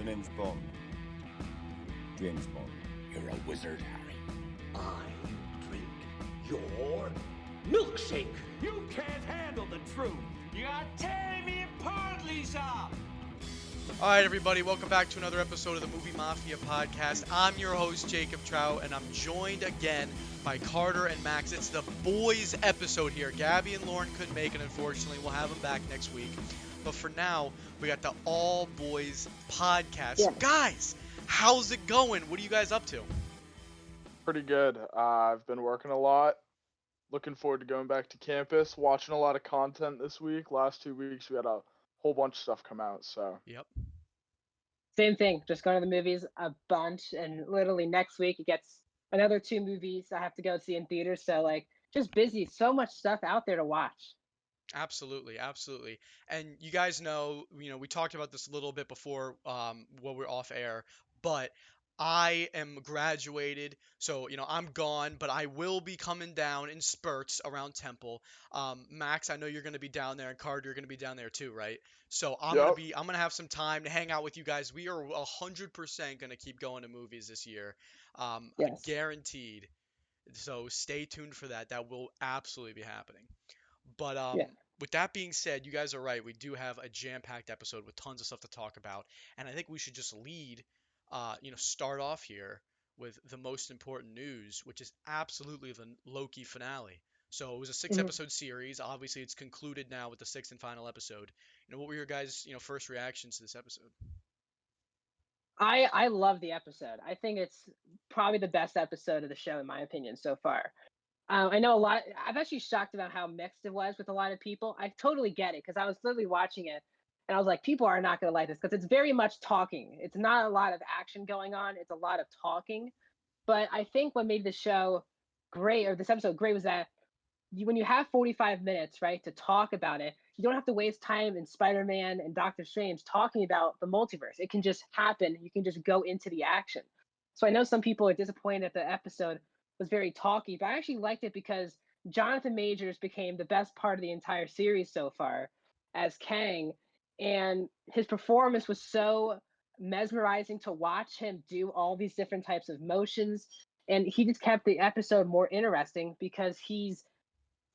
The name's Bond. James Bond. You're a wizard, Harry. I drink your milkshake. You can't handle the truth. You're tearing me apart, Lisa. All right, everybody, welcome back to another episode of the Movie Mafia podcast. I'm your host, Jacob Trout, and I'm joined again by Carter and Max. It's the boys episode here. Gabby and Lauren couldn't make it, unfortunately. We'll have them back next week. But for now, we got the all boys podcast. Yeah. So guys, how's it going? What are you guys up to? Pretty good. I've been working a lot. Looking forward to going back to campus, watching a lot of content this week. Last 2 weeks, we had a whole bunch of stuff come out, so. Yep. Same thing. Just going to the movies a bunch, and literally next week it gets another 2 movies I have to go see in theaters. So just busy. So much stuff out there to watch. Absolutely, absolutely. And you guys know, we talked about this a little bit before while we're off air, but I am graduated, so I'm gone, but I will be coming down in spurts around Temple. Max, I know you're going to be down there, and Carter, you're going to be down there too, right? So I'm gonna have some time to hang out with you guys. We are 100% gonna keep going to movies this year, Yes. guaranteed. So stay tuned for that. That will absolutely be happening. But Yeah. with that being said, you guys are right. We do have a jam-packed episode with tons of stuff to talk about, and I think we should just start off here with the most important news, which is absolutely the Loki finale. So it was a 6-episode series. Obviously, it's concluded now with the 6th and final episode. What were your guys' first reactions to this episode? I love the episode. I think it's probably the best episode of the show in my opinion so far. I know I'm actually shocked about how mixed it was with a lot of people. I totally get it because I was literally watching it and I was like, people are not going to like this because it's very much talking. It's not a lot of action going on. It's a lot of talking. But I think what made the show great, or this episode great, was that when you have 45 minutes, right, to talk about it, you don't have to waste time in Spider-Man and Doctor Strange talking about the multiverse. It can just happen. You can just go into the action. So I know some people are disappointed that the episode was very talky, but I actually liked it because Jonathan Majors became the best part of the entire series so far as Kang, and his performance was so mesmerizing to watch him do all these different types of motions, and he just kept the episode more interesting because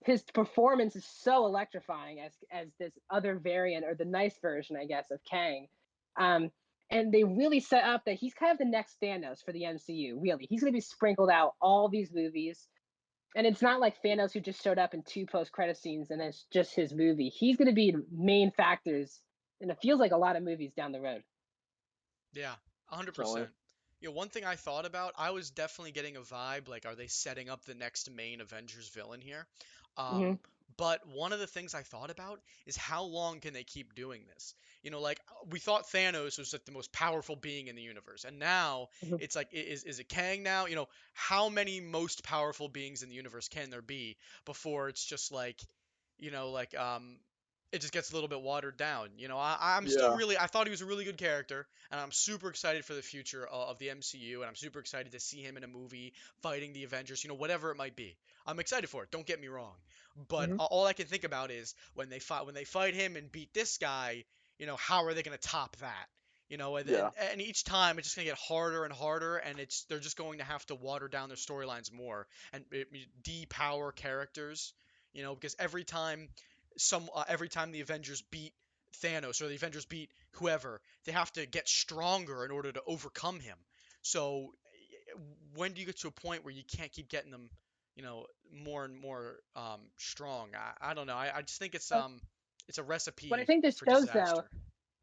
his performance is so electrifying as this other variant, or the nice version, I guess, of Kang. And they really set up that he's kind of the next Thanos for the MCU, really. He's going to be sprinkled out all these movies. And it's not like Thanos, who just showed up in 2 post-credit scenes and it's just his movie. He's going to be main factors, and it feels like a lot of movies down the road. Yeah, 100%. One thing I thought about, I was definitely getting a vibe, like, are they setting up the next main Avengers villain here? But one of the things I thought about is how long can they keep doing this? We thought Thanos was like the most powerful being in the universe, and now it's like, is it Kang now? How many most powerful beings in the universe can there be before it's just like, it just gets a little bit watered down. I'm still really, I thought he was a really good character, and I'm super excited for the future of the MCU, and I'm super excited to see him in a movie fighting the Avengers, whatever it might be. I'm excited for it. Don't get me wrong. But all I can think about is when they fight him and beat this guy, how are they going to top that? And each time it's just going to get harder and harder, and they're just going to have to water down their storylines more and depower characters, because every time the Avengers beat Thanos, or the Avengers beat whoever, they have to get stronger in order to overcome him. So when do you get to a point where you can't keep getting them, more and more strong? I don't know. I just think it's a recipe. What I think this for shows, disaster. though,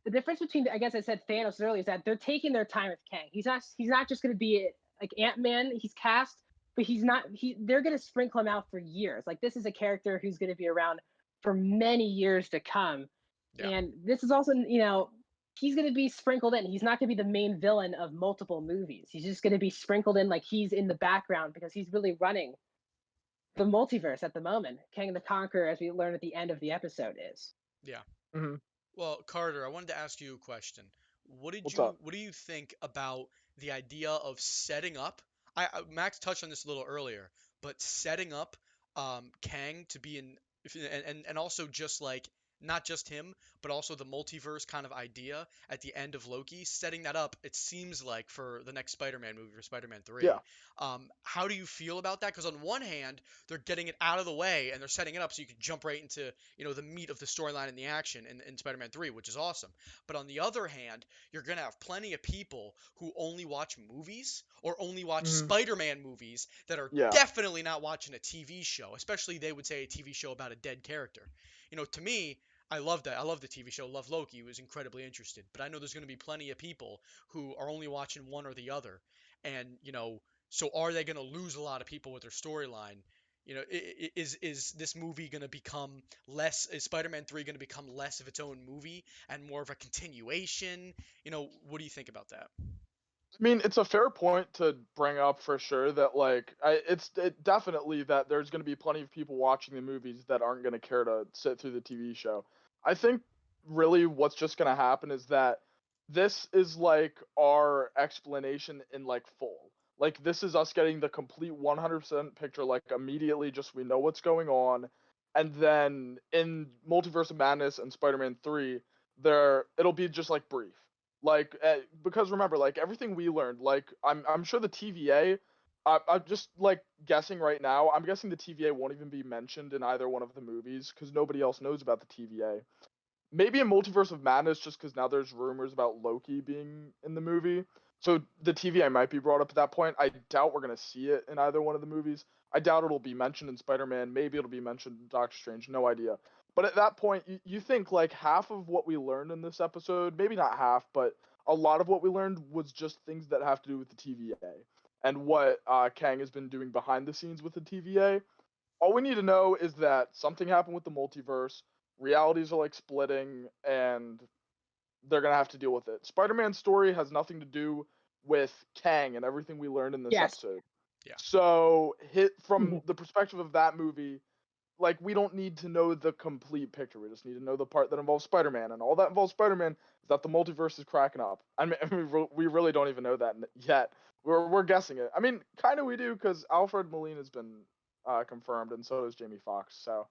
the difference between, I guess I said Thanos earlier, is that they're taking their time with Kang. He's not just going to be like Ant-Man. He's cast, but they're going to sprinkle him out for years. Like, this is a character who's going to be around for many years to come. Yeah. And this is also, he's going to be sprinkled in. He's not going to be the main villain of multiple movies. He's just going to be sprinkled in, like he's in the background, because he's really running the multiverse at the moment. Kang the Conqueror, as we learn at the end of the episode, is. Yeah. Mm-hmm. Well, Carter, I wanted to ask you a question. What do you think about the idea of setting up? Max touched on this a little earlier, but setting up Kang to be in, and also just like not just him, but also the multiverse kind of idea at the end of Loki, setting that up, it seems like, for the next Spider-Man movie, for Spider-Man 3. Yeah. How do you feel about that? Because on one hand, they're getting it out of the way and they're setting it up so you can jump right into, the meat of the storyline and the action in Spider-Man 3, which is awesome. But on the other hand, you're going to have plenty of people who only watch movies or only watch Mhm. Spider-Man movies that are Yeah. definitely not watching a TV show, especially they would say a TV show about a dead character. To me, I love that. I love the TV show. Love Loki. Was incredibly interested. But I know there's going to be plenty of people who are only watching one or the other. And, so are they going to lose a lot of people with their storyline? Is this movie going to become less? Is Spider-Man 3 going to become less of its own movie and more of a continuation? What do you think about that? I mean, it's a fair point to bring up for sure that like it's definitely that there's going to be plenty of people watching the movies that aren't going to care to sit through the TV show. I think really what's just going to happen is that this is like our explanation in like full. Like this is us getting the complete 100% picture like immediately, just we know what's going on. And then in Multiverse of Madness and Spider-Man 3, it'll be just like brief. Like because remember, like everything we learned, like I'm sure the TVA, I'm just like guessing right now, I'm guessing the TVA won't even be mentioned in either one of the movies because nobody else knows about the TVA. Maybe a Multiverse of Madness just because now there's rumors about Loki being in the movie. So the TVA might be brought up at that point. I doubt we're gonna see it in either one of the movies. I doubt it'll be mentioned in Spider-Man. Maybe it'll be mentioned in Doctor Strange. No idea. But at that point, you think like half of what we learned in this episode, maybe not half, but a lot of what we learned was just things that have to do with the TVA and what Kang has been doing behind the scenes with the TVA. All we need to know is that something happened with the multiverse, realities are like splitting, and they're gonna have to deal with it. Spider-Man's story has nothing to do with Kang and everything we learned in this Yes. episode. Yeah. So, from the perspective of that movie, like we don't need to know the complete picture. We just need to know the part that involves Spider-Man, and all that involves Spider-Man is that the multiverse is cracking up. I mean we really don't even know that yet. We're guessing it. I mean, kind of we do because Alfred Molina has been confirmed, and so is Jamie Foxx. So,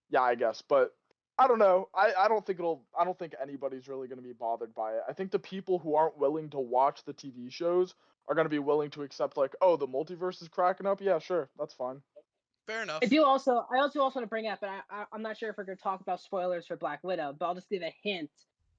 yeah, I guess. But I don't know. I don't think I don't think anybody's really going to be bothered by it. I think the people who aren't willing to watch the TV shows are going to be willing to accept like, oh, the multiverse is cracking up. Yeah, sure, that's fine. Fair enough. I also want to bring up, and I'm not sure if we're going to talk about spoilers for Black Widow, but I'll just give a hint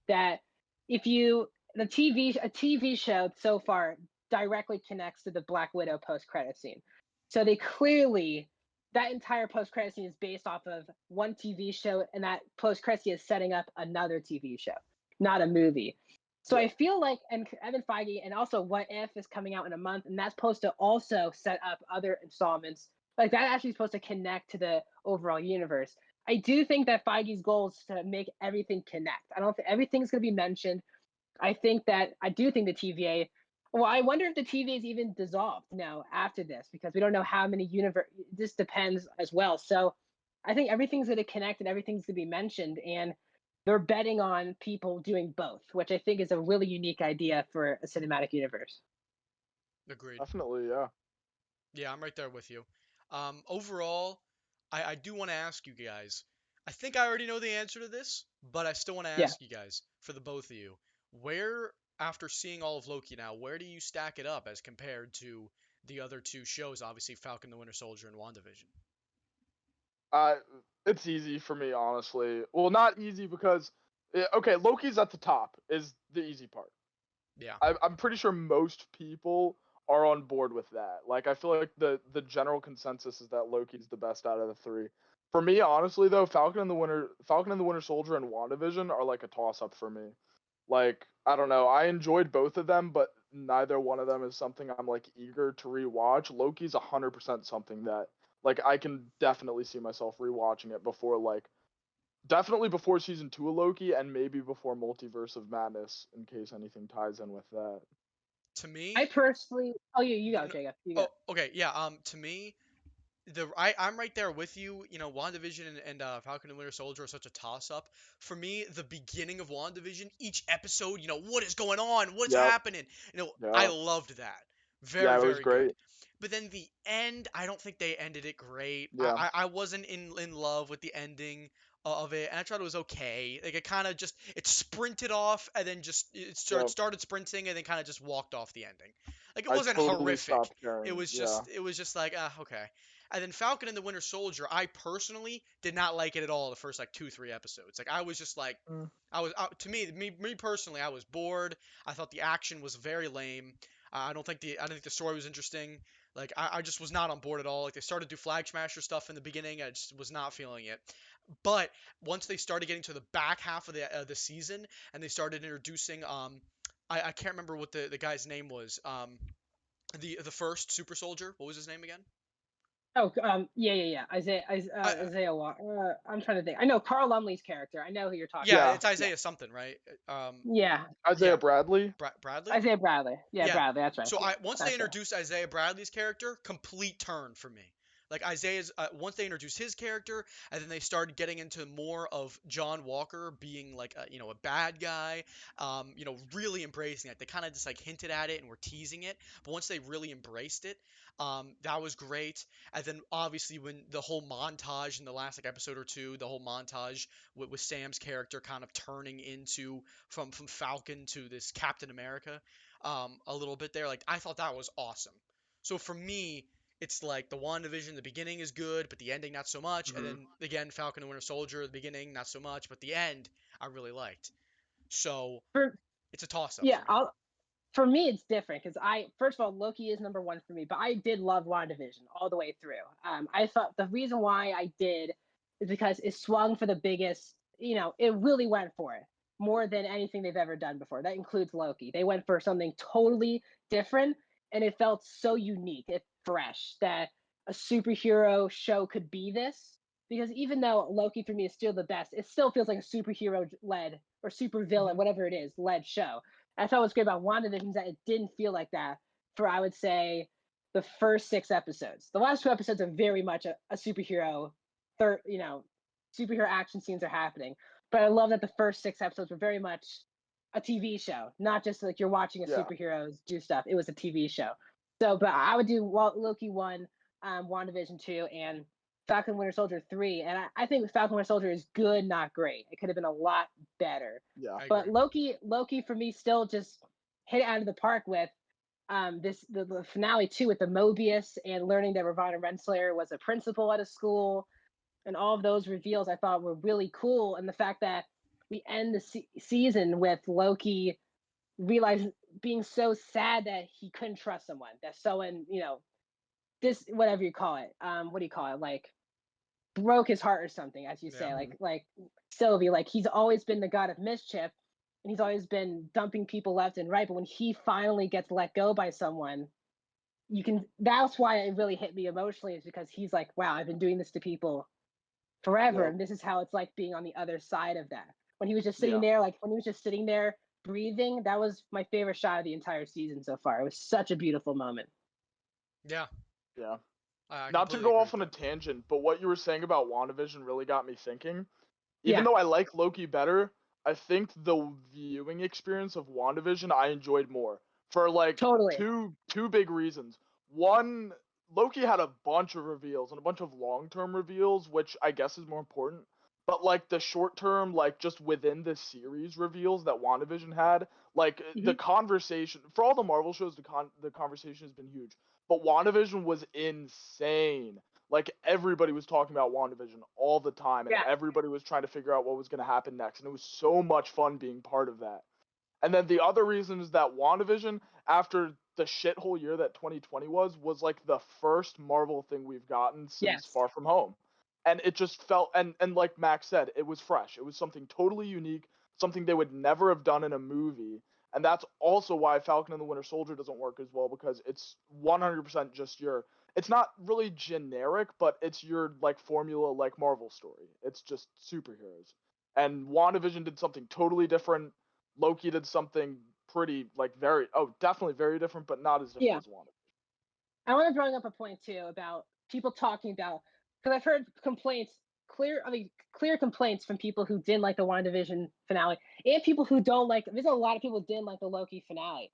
that if you a TV show so far directly connects to the Black Widow post credit scene, so they clearly that entire post credit scene is based off of one TV show, and that post credit scene is setting up another TV show, not a movie. So I feel like, and Evan Feige, and also What If is coming out in a month, and that's supposed to also set up other installments. Like that actually is supposed to connect to the overall universe. I do think that Feige's goal is to make everything connect. I don't think everything's going to be mentioned. I do think the TVA. Well, I wonder if the TVA is even dissolved now after this because we don't know how many universe. This depends as well. So I think everything's going to connect and everything's going to be mentioned, and they're betting on people doing both, which I think is a really unique idea for a cinematic universe. Agreed. Definitely, yeah. Yeah, I'm right there with you. Overall, I do want to ask you guys. I think I already know the answer to this, but I still want to Yeah. ask you guys, for the both of you, where, after seeing all of Loki now, where do you stack it up as compared to the other two shows, obviously Falcon the Winter Soldier and WandaVision? Uh, it's easy for me, honestly. Well, not easy because, okay, Loki's at the top is the easy part. Yeah. I'm pretty sure most people are on board with that. Like, I feel like the general consensus is that Loki's the best out of the three. For me, honestly, though, Falcon and the Winter Soldier and WandaVision are like a toss up for me. Like, I don't know, I enjoyed both of them, but neither one of them is something I'm like eager to rewatch. Loki's 100% something that like I can definitely see myself rewatching it before like definitely before season 2 of Loki and maybe before Multiverse of Madness in case anything ties in with that. To me, I personally. Oh, you go, no, Jacob. You oh, go. okay, yeah. To me, I'm right there with you. WandaVision and Falcon and Winter Soldier are such a toss up. For me, the beginning of WandaVision, each episode, what is going on? What's Yep. happening? I Yeah. loved that. Very, Yeah, it was very good. great. But then the end, I don't think they ended it great. Yeah. I wasn't in love with the ending of it, and I thought it was okay. Like it kind of just it sprinted off, and then just it Yep. started sprinting, and then kind of just walked off the ending. Like it I wasn't totally horrific. stopped caring. Yeah. It was just like okay. And then Falcon and the Winter Soldier, I personally did not like it at all the first like 2 3 episodes. Like I was just like Mm. to me personally, I was bored. I thought the action was very lame. I don't think the story was interesting. Like I just was not on board at all. Like they started to do Flag Smasher stuff in the beginning, I just was not feeling it. But once they started getting to the back half of the season and they started introducing I can't remember what the guy's name was the first super soldier, what was his name again? Oh, yeah. Isaiah. I'm trying to think. I know Carl Lumley's character. I know who you're talking Yeah, Yeah. about. it's Isaiah something, right? Yeah, Isaiah Yeah. Bradley. Bradley. Isaiah Bradley. Yeah, Yeah. Bradley. That's right. So once they That's right. introduced Isaiah Bradley's character, complete turn for me. Like Isaiah's once they introduced his character, and then they started getting into more of John Walker being like a bad guy, really embracing it. They kind of just like hinted at it and were teasing it, but once they really embraced it, that was great. And then obviously when the whole montage in the last like episode or two, the whole montage with Sam's character kind of turning into from Falcon to this Captain America, a little bit there. Like I thought that was awesome. So for me, it's like the WandaVision, the beginning is good, but the ending not so much. And Mhm. then again, Falcon and Winter Soldier, the beginning not so much, but the end I really liked. So For it's a toss up yeah, for me. for me it's different because I first of all Loki is number one for me, but I did love WandaVision all the way through. I thought the reason why I did is because it swung for the biggest. It really went for it more than anything they've ever done before. That includes Loki. They went for something totally different, and it felt so unique, and fresh that a superhero show could be this. Because even though Loki for me is still the best, it still feels like a superhero led or super villain, Mhm. whatever it is, led show. I thought what's great about WandaVision is that it didn't feel like that for I would say the first 6 episodes. The last 2 episodes are very much a superhero third, superhero action scenes are happening. But I love that the first 6 episodes were very much a TV show, not just like you're watching a Yeah. superheroes do stuff. It was a TV show. So, but I would do Loki 1, WandaVision 2, and Falcon Winter Soldier 3. And I think Falcon Winter Soldier is good, not great. It could have been a lot better. Yeah. I But agree. Loki for me still just hit it out of the park with the finale too, with the Mobius and learning that Ravonna Renslayer was a principal at a school, and all of those reveals I thought were really cool. And the fact that we end the season with Loki realizing being so sad that he couldn't trust someone, that someone this whatever you call it, what do you call it, like broke his heart or something, as you Yeah. say, like Sylvie, like he's always been the god of mischief, and he's always been dumping people left and right. But when he finally gets let go by someone, you can. That's why it really hit me emotionally, is because he's like, wow, I've been doing this to people forever, Yep. and this is how it's like being on the other side of that. When he was just Yeah. sitting there, like when he was just sitting there breathing, that was my favorite shot of the entire season so far. It was such a beautiful moment. Yeah. Yeah. I Not to completely go agree off with on a that. tangent, but what you were saying about WandaVision really got me thinking. Yeah. Even though I like Loki better, I think the viewing experience of WandaVision I enjoyed more for like Totally. two big reasons. One, Loki had a bunch of reveals and a bunch of long-term reveals, which I guess is more important. But like the short-term, like just within the series reveals that WandaVision had, like the conversation for all the Marvel shows, the conversation has been huge. But WandaVision was insane. Like everybody was talking about WandaVision all the time, and Yeah. everybody was trying to figure out what was going to happen next, and it was so much fun being part of that. And then the other reason is that WandaVision, after the shithole year that 2020 was like the first Marvel thing we've gotten since Yes. Far From Home. And it just felt, and like Max said, it was fresh. It was something totally unique, something they would never have done in a movie. And that's also why Falcon and the Winter Soldier doesn't work as well, because it's 100% just your, it's not really generic, but it's your like formula like Marvel story. It's just superheroes. And WandaVision did something totally different. Loki did something pretty like definitely very different, but not as different Yeah. as WandaVision. I want to bring up a point too about people talking about, because I've heard clear complaints from people who didn't like the WandaVision finale, and people who don't like. There's a lot of people who didn't like the Loki finale,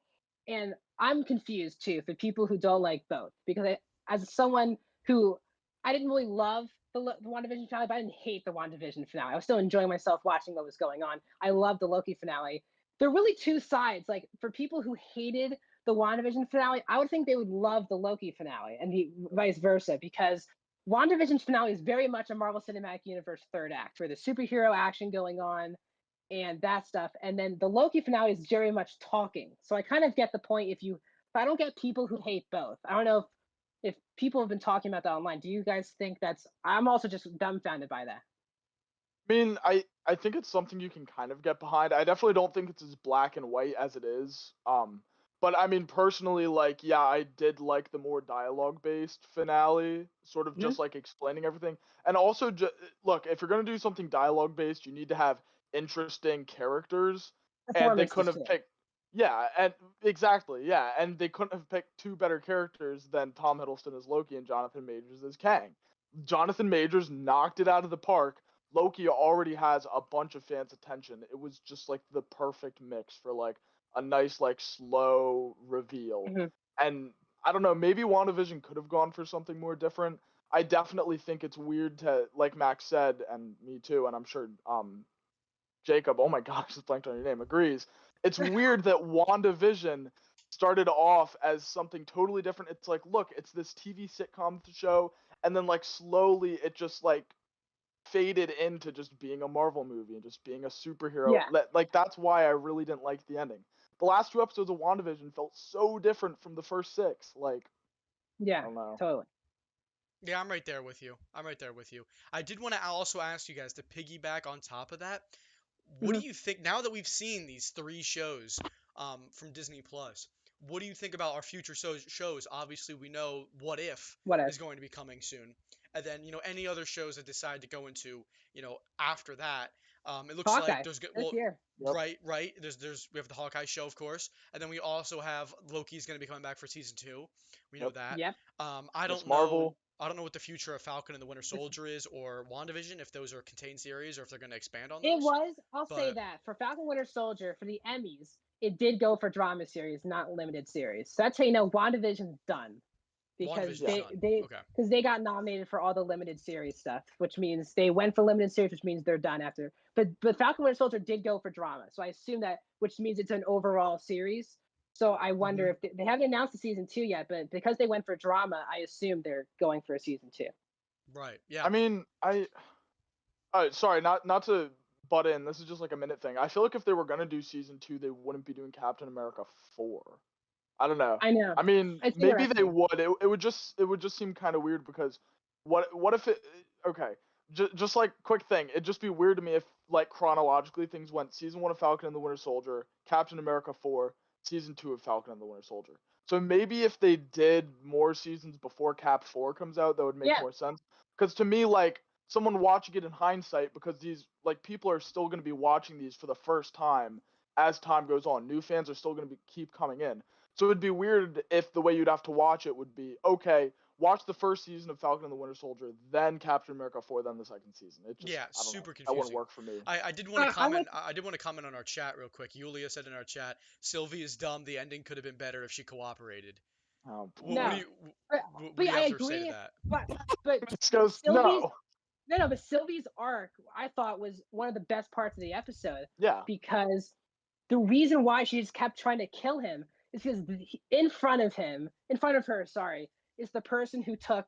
and I'm confused too for people who don't like both, because as someone who I didn't really love the WandaVision finale, but I didn't hate the WandaVision finale. I was still enjoying myself watching what was going on. I loved the Loki finale. There are really two sides. Like for people who hated the WandaVision finale, I would think they would love the Loki finale, and the vice versa, because WandaVision's finale is very much a Marvel Cinematic Universe third act, where there's superhero action going on and that stuff. And then the Loki finale is very much talking. So I kind of get the point. If I don't get people who hate both. I don't know if people have been talking about that online. Do you guys think that's? I'm also just dumbfounded by that. I mean, I think it's something you can kind of get behind. I definitely don't think it's as black and white as it is. But I mean, personally, like, yeah, I did like the more dialogue-based finale, sort of just like explaining everything. And also, look, if you're gonna do something dialogue-based, you need to have interesting characters, and they couldn't have picked. Yeah, and exactly, yeah, and they couldn't have picked two better characters than Tom Hiddleston as Loki and Jonathan Majors as Kang. Jonathan Majors knocked it out of the park. Loki already has a bunch of fans' attention. It was just like the perfect mix for like a nice like slow reveal. And I don't know, maybe WandaVision could have gone for something more different. I definitely think it's weird to, like Max said, and me too, and I'm sure Jacob, oh my gosh, I just blanked on your name, agrees. It's weird that WandaVision started off as something totally different. It's like, look, it's this TV sitcom show, and then like slowly it just like faded into just being a Marvel movie and just being a superhero. Yeah. Like that's why I really didn't like the ending. The last two episodes of WandaVision felt so different from the first six. Like, yeah, I don't know. totally. Yeah, I'm right there with you. I'm right there with you. I did want to also ask you guys to piggyback on top of that. What do you think now that we've seen these three shows from Disney Plus? What do you think about our future shows? Obviously, we know What If is going to be coming soon, and then any other shows that decide to go into after that. It looks Hawkeye, like there's this year. right. There's we have the Hawkeye show, of course, and then we also have Loki's going to be coming back for season 2. We know that. Yep. I don't Marvel. know. I don't know what the future of Falcon and the Winter Soldier is, or WandaVision, if those are contained series, or if they're going to expand on those. It was. I'll say that for Falcon Winter Soldier, for the Emmys, it did go for drama series, not limited series. So that's how you know WandaVision's done, because they got nominated for all the limited series stuff, which means they went for limited series, which means they're done after. But Falcon Winter Soldier did go for drama, so I assume that, which means it's an overall series. So I wonder if they haven't announced the season 2 yet, but because they went for drama, I assume they're going for a season 2. Right. Yeah. I mean, sorry, not to butt in. This is just like a minute thing. I feel like if they were gonna do season 2, they wouldn't be doing Captain America 4. I don't know. I know. I mean, maybe they would. It would just seem kind of weird, because what if it? Okay, just like quick thing. It'd just be weird to me if like chronologically things went season 1 of Falcon and the Winter Soldier, Captain America 4, season 2 of Falcon and the Winter Soldier. So maybe if they did more seasons before Cap 4 comes out, that would make more sense. Because to me, like, someone watching it in hindsight, because these like people are still going to be watching these for the first time as time goes on. New fans are still going to keep coming in. So it'd be weird if the way you'd have to watch it would be, okay, watch the first season of Falcon and the Winter Soldier, then Captain America 4, then the second season. It just, super confusing. That wouldn't work for me. I did want to comment. I did want to comment on our chat real quick. Yulia said in our chat, "Sylvie is dumb. The ending could have been better if she cooperated." Oh, what do you have to say to that? But this goes no. No, but Sylvie's arc, I thought, was one of the best parts of the episode. Yeah. Because the reason why she just kept trying to kill him is because in front of her, is the person who took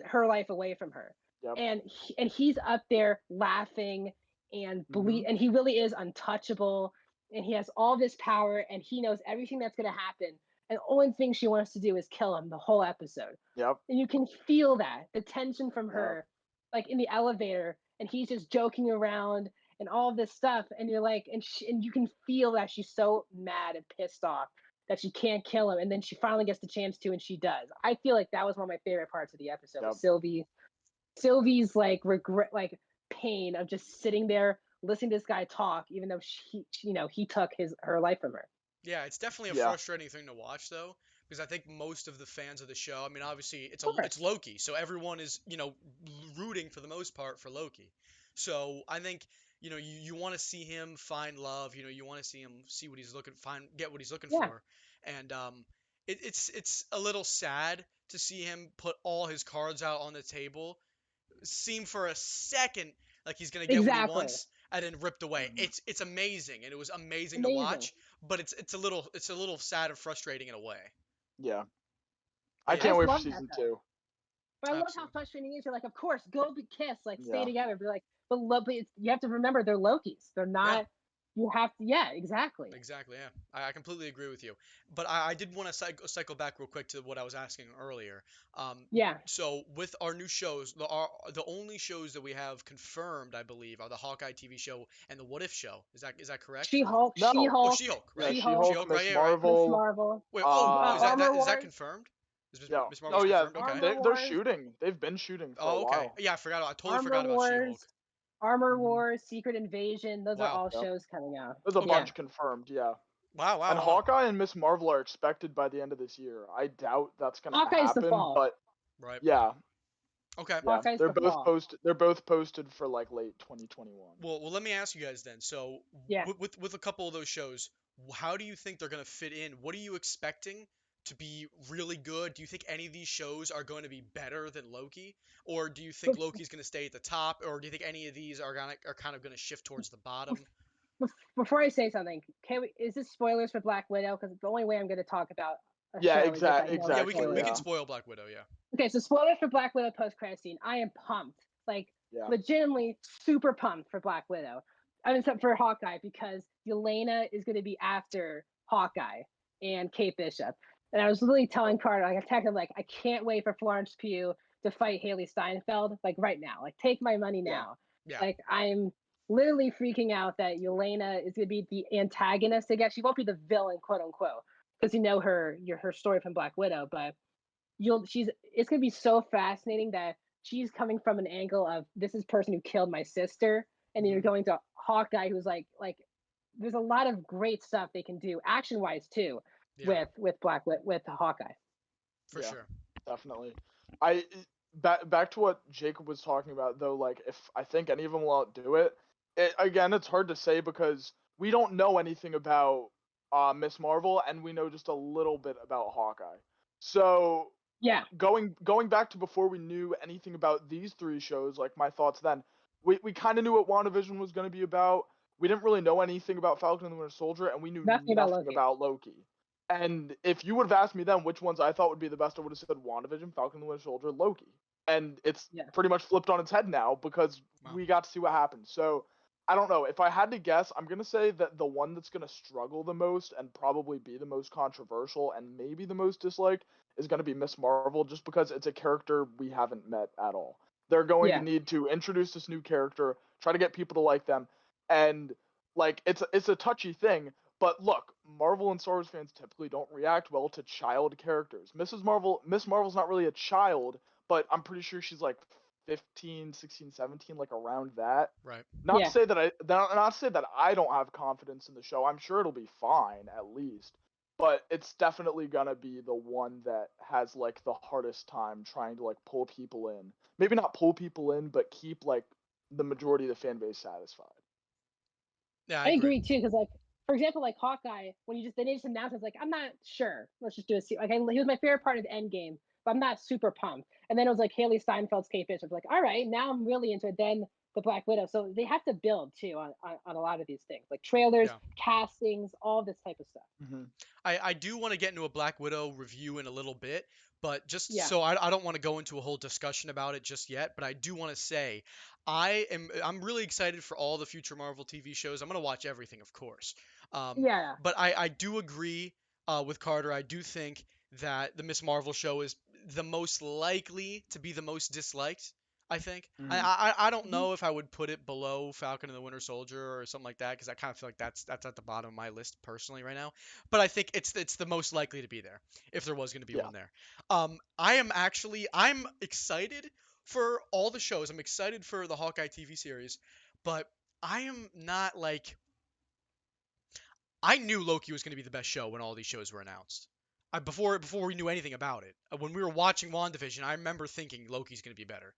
her life away from her. Yep. And he's up there laughing and and he really is untouchable, and he has all this power, and he knows everything that's going to happen. And the only thing she wants to do is kill him the whole episode. Yep. And you can feel that, the tension from her, like in the elevator, and he's just joking around and all of this stuff. And you're like, and you can feel that she's so mad and pissed off that she can't kill him. And then she finally gets the chance to, and she does. I feel like that was one of my favorite parts of the episode. Yep. Sylvie's like regret, like pain of just sitting there listening to this guy talk, even though he took her life from her. Yeah, it's definitely a frustrating thing to watch, though, because I think most of the fans of the show, I mean, obviously it's Loki, so everyone is rooting for the most part for Loki. So I think you want to see him find love, you want to see him see what he's get what he's looking for, and it's a little sad to see him put all his cards out on the table seem for a second like he's gonna get what he Exactly. wants, and then ripped away. Mhm. It's amazing, and it was amazing to Amazing. watch. But it's a little sad and frustrating in a way. Yeah. But I yeah, can't wait for love that, season though. 2. But I love how absolutely. frustrating it is. You're like, of course, go be kiss, like stay Yeah. together. Be like, but you have to remember they're Lokis. They're not. You have to. Yeah, exactly. Exactly, yeah. I completely agree with you. But I did want to cycle back real quick to what I was asking earlier. Yeah. So with our new shows, the only shows that we have confirmed, I believe, are the Hawkeye TV show and the What If show. Is that correct? She-Hulk. No. Oh, She-Hulk. She-Hulk, Yeah, right? She-Hulk. She-Hulk, She-Hulk, Miss right, yeah, right. Miss Marvel. Marvel. Wait, oh, Armor is that Wars. confirmed? Yeah. Miss Marvel's Oh yeah. confirmed? Okay. Armor They're Wars. shooting. They've been shooting for a Oh, okay. while. Yeah, I totally Armor forgot about She-Hulk. Wars. Armor Mhm. Wars. Secret Invasion. Those are Wow. all Yep. shows coming out. There's a Okay. bunch confirmed. Yeah. Wow, And wow. Hawkeye and Miss Marvel are expected by the end of this year. I doubt that's gonna Hawkeye's the happen, fall. but Right. yeah, Okay. yeah, Hawkeye's they're the both fall. posted. They're both posted for like late 2021. Well, let me ask you guys then. So, Yeah. with a couple of those shows, how do you think they're gonna fit in? What are you expecting to be really good? Do you think any of these shows are going to be better than Loki, or do you think Loki's gonna stay at the top, or do you think any of these are kind of gonna shift towards the bottom? Before I say something, is this spoilers for Black Widow? Because the only way I'm going to talk about a Yeah, show is if I know exactly, Yeah, we spoilers. can yeah. spoil Black Widow. Yeah. Okay, so spoilers for Black Widow post-credit scene. I am pumped, like Yeah. legitimately super pumped for Black Widow. I mean, except for Hawkeye because Yelena is going to be after Hawkeye and Kate Bishop. And I was literally telling Carter, like I texted him, like I can't wait for Florence Pugh to fight Haley Steinfeld, like right now. Like take my money Yeah. now. Yeah. Like I'm literally freaking out that Yelena is going to be the antagonist. I guess she won't be the villain, quote unquote, because you know her story from Black Widow, but it's going to be so fascinating that she's coming from an angle of this is person who killed my sister, and then you're Mhm. going to Hawkeye who's like there's a lot of great stuff they can do action wise too Yeah, with Hawkeye. for Yeah. sure. Definitely. Back to what Jacob was talking about though. Like, if I think any of them will outdo it, again, it's hard to say because we don't know anything about Miss Marvel, and we know just a little bit about Hawkeye. So Yeah. going back to before we knew anything about these 3 shows, like my thoughts then, we kind of knew what WandaVision was going to be about. We didn't really know anything about Falcon and the Winter Soldier, and we knew Nothing about Loki. And if you would have asked me then which ones I thought would be the best, I would have said WandaVision, Falcon and the Winter Soldier, Loki. And it's Yeah. pretty much flipped on its head now because Wow. we got to see what happened. So I don't know. If I had to guess, I'm going to say that the one that's going to struggle the most and probably be the most controversial and maybe the most disliked is going to be Miss Marvel, just because it's a character we haven't met at all. They're going Yeah. to need to introduce this new character, try to get people to like them, and like it's a touchy thing. But look, Marvel and Star Wars fans typically don't react well to child characters. Miss Marvel's not really a child, but I'm pretty sure she's like 15, 16, 17, like around that. Right. Not Yeah. to say that I don't have confidence in the show. I'm sure it'll be fine at least. But it's definitely gonna be the one that has like the hardest time trying to like pull people in. Maybe not pull people in, but keep like the majority of the fan base satisfied. Yeah, I agree too, because like for example, like Hawkeye, when they just announced, I was like, I'm not sure. Let's just do a like he was my favorite part of the Endgame, but I'm not super pumped. And then it was like Haley Steinfeld's Kate Bishop. Like, all right, now I'm really into it. Then the Black Widow. So they have to build too on a lot of these things, like trailers, Yeah. castings, all this type of stuff. Mm-hmm. I do want to get into a Black Widow review in a little bit, but just Yeah. so I don't want to go into a whole discussion about it just yet, but I do want to say I'm really excited for all the future Marvel TV shows. I'm gonna watch everything, of course. Yeah. But I do agree with Carter. I do think that the Miss Marvel show is the most likely to be the most disliked. I think. Mhm. I don't Mhm. know if I would put it below Falcon and the Winter Soldier or something like that, because I kind of feel like that's at the bottom of my list personally right now. But I think it's the most likely to be there if there was going to be Yeah. one there. I'm excited for all the shows. I'm excited for the Hawkeye TV series, but I am not like I knew Loki was going to be the best show when all these shows were announced. Before we knew anything about it. When we were watching WandaVision, I remember thinking Loki's going to be better.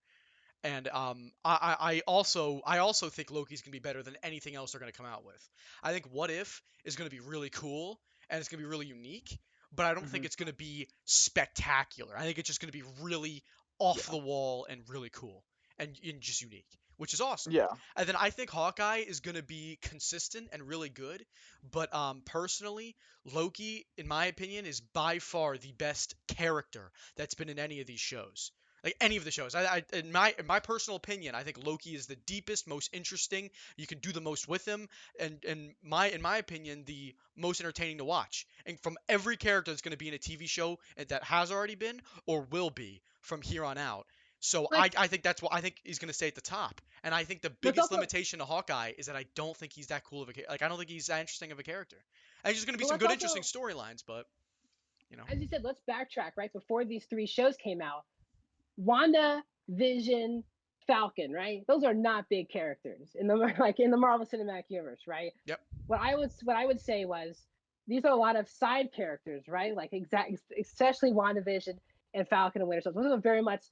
And I also think Loki's gonna be better than anything else they're gonna come out with. I think What If is gonna be really cool and it's gonna be really unique, but I don't think Mhm. it's gonna be spectacular. I think it's just gonna be really off Yeah. the wall and really cool. and just unique, which is awesome. Yeah. And then I think Hawkeye is going to be consistent and really good. But personally, Loki, in my opinion, is by far the best character that's been in any of these shows. Like any of the shows. In my personal opinion, I think Loki is the deepest, most interesting. You can do the most with him, and in my opinion, the most entertaining to watch. And from every character that's going to be in a TV show that has already been or will be from here on out. So But I think that's what I think he's going to stay at the top. And I think the let's biggest also limitation to Hawkeye is that I don't think he's that cool of a like I don't think he's that interesting of a character. And there's going to be but some let's good interesting also, storylines, but you know. as you said, let's backtrack. Right before these three shows came out, Wanda, Vision, Falcon, right? Those are not big characters in the like in the Marvel Cinematic Universe, right? Yep. What I would say was these are a lot of side characters, right? Like especially WandaVision and Falcon and Winter Soldier. Those are very much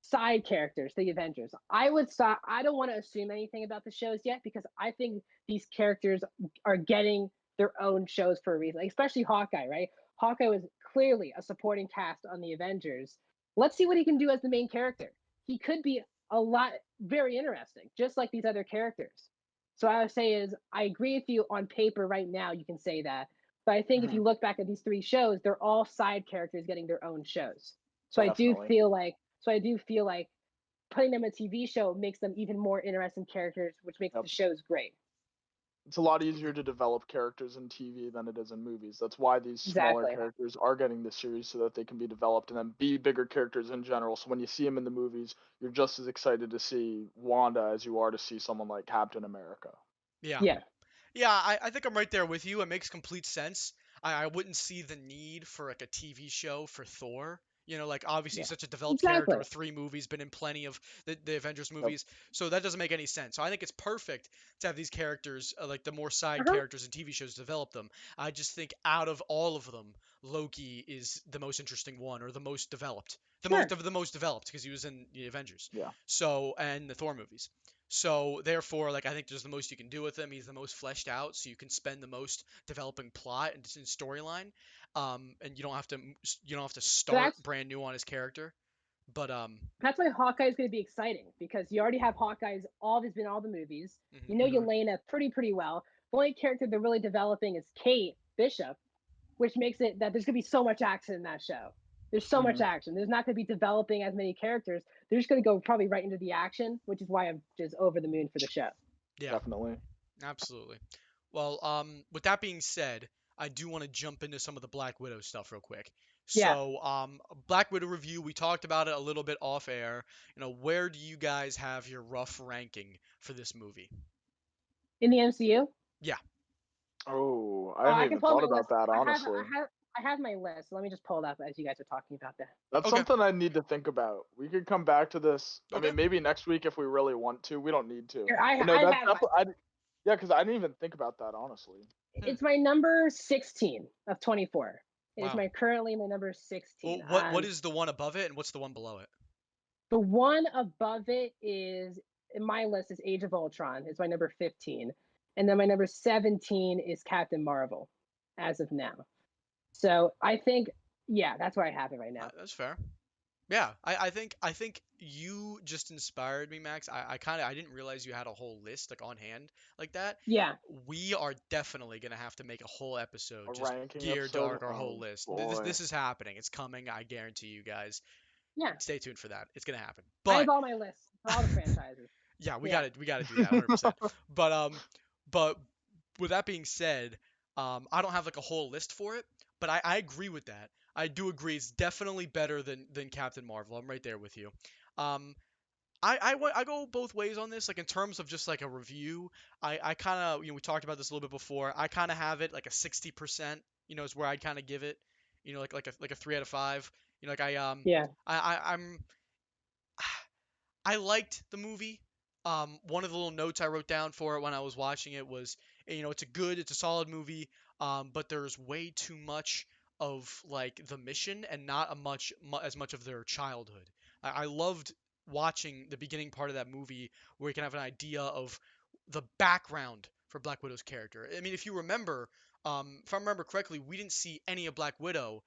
side characters, the Avengers. I would stop. I don't want to assume anything about the shows yet because I think these characters are getting their own shows for a reason, like, especially Hawkeye, right? Hawkeye was clearly a supporting cast on the Avengers. Let's see what he can do as the main character. He could be a lot very interesting, just like these other characters. So I would say is I agree with you on paper right now. You can say that, but I think if Mhm. you look back at these three shows, they're all side characters getting their own shows. So I do Definitely. feel like putting them in a TV show makes them even more interesting characters, which makes Yep. the shows great. It's a lot easier to develop characters in TV than it is in movies. That's why these smaller Exactly. characters are getting this series so that they can be developed and then be bigger characters in general. So when you see them in the movies, you're just as excited to see Wanda as you are to see someone like Captain America. Yeah. Yeah. Yeah, I think I'm right there with you. It makes complete sense. I wouldn't see the need for like a TV show for Thor. You know, like obviously Yeah. he's such a developed character Exactly. with 3 movies, been in plenty of the Avengers Yep. movies, so that doesn't make any sense. So I think it's perfect to have these characters, like the more side Uh-huh. characters in TV shows, develop them. I just think out of all of them, Loki is the most interesting one or the most developed, Sure. the most developed because he was in the Avengers. Yeah. So and the Thor movies. So therefore, like I think there's the most you can do with him. He's the most fleshed out, so you can spend the most developing plot and storyline. And you don't have to So start brand new on his character. But that's why Hawkeye is going to be exciting because you already have Hawkeye's been all the movies. You know mhm. Yelena pretty well. The only character they're really developing is Kate Bishop, which makes it that there's going to be so much action in that show. There's so much Mhm. action. There's not going to be developing as many characters. They're just going to go probably right into the action, which is why I'm just over the moon for the show. Yeah, Definitely. absolutely. Well, with that being said, I do want to jump into some of the Black Widow stuff real quick. Yeah. So, Black Widow review, we talked about it a little bit off air. You know, where do you guys have your rough ranking for this movie? In the MCU, Yeah. Oh, I I haven't can even pull thought my about list. that, I have honestly. I have my list. Let me just pull it up as you guys are talking about that. That's Okay. something I need to think about. We could come back to this. I Okay. mean, maybe next week if we really want to. We don't need to. Here, But no, I that's have definitely. Yeah, because I didn't even think about that, honestly. it's my number 16 of 24. It's Wow. currently my number Well, 16. what is the one above it and what's the one below it? The one above it is in my list is Age of Ultron. It's my number 15. And then my number 17 is Captain Marvel as of now. So I think, yeah, that's where I have it right now. That's fair. Yeah, I think you just inspired me, Max. I didn't realize you had a whole list like on hand like that. Yeah. We are definitely gonna have to make a whole episode A just ranking geared to episode? our whole Oh, list. boy. This is happening. It's coming. I guarantee you guys. Yeah. Stay tuned for that. It's gonna happen. I But have all my lists for all the franchises. yeah, we Yeah. gotta do that 100%. But with that being said, I don't have like a whole list for it, but I agree with that. I do agree it's definitely better than Captain Marvel. I'm right there with you. Um, I go both ways on this. Like in terms of just like a review, I kind of we talked about this a little bit before. I kind of have it like a 60%. Is where I'd kind of give it. Like a 3 out of 5. Like Yeah. I'm I liked the movie. One of the little notes I wrote down for it when I was watching it was, it's a solid movie, but there's way too much of like the mission and not as much of their childhood. I loved watching the beginning part of that movie where you can have an idea of the background for Black Widow's character. I mean, if you remember, if I remember correctly, we didn't see any of Black Widow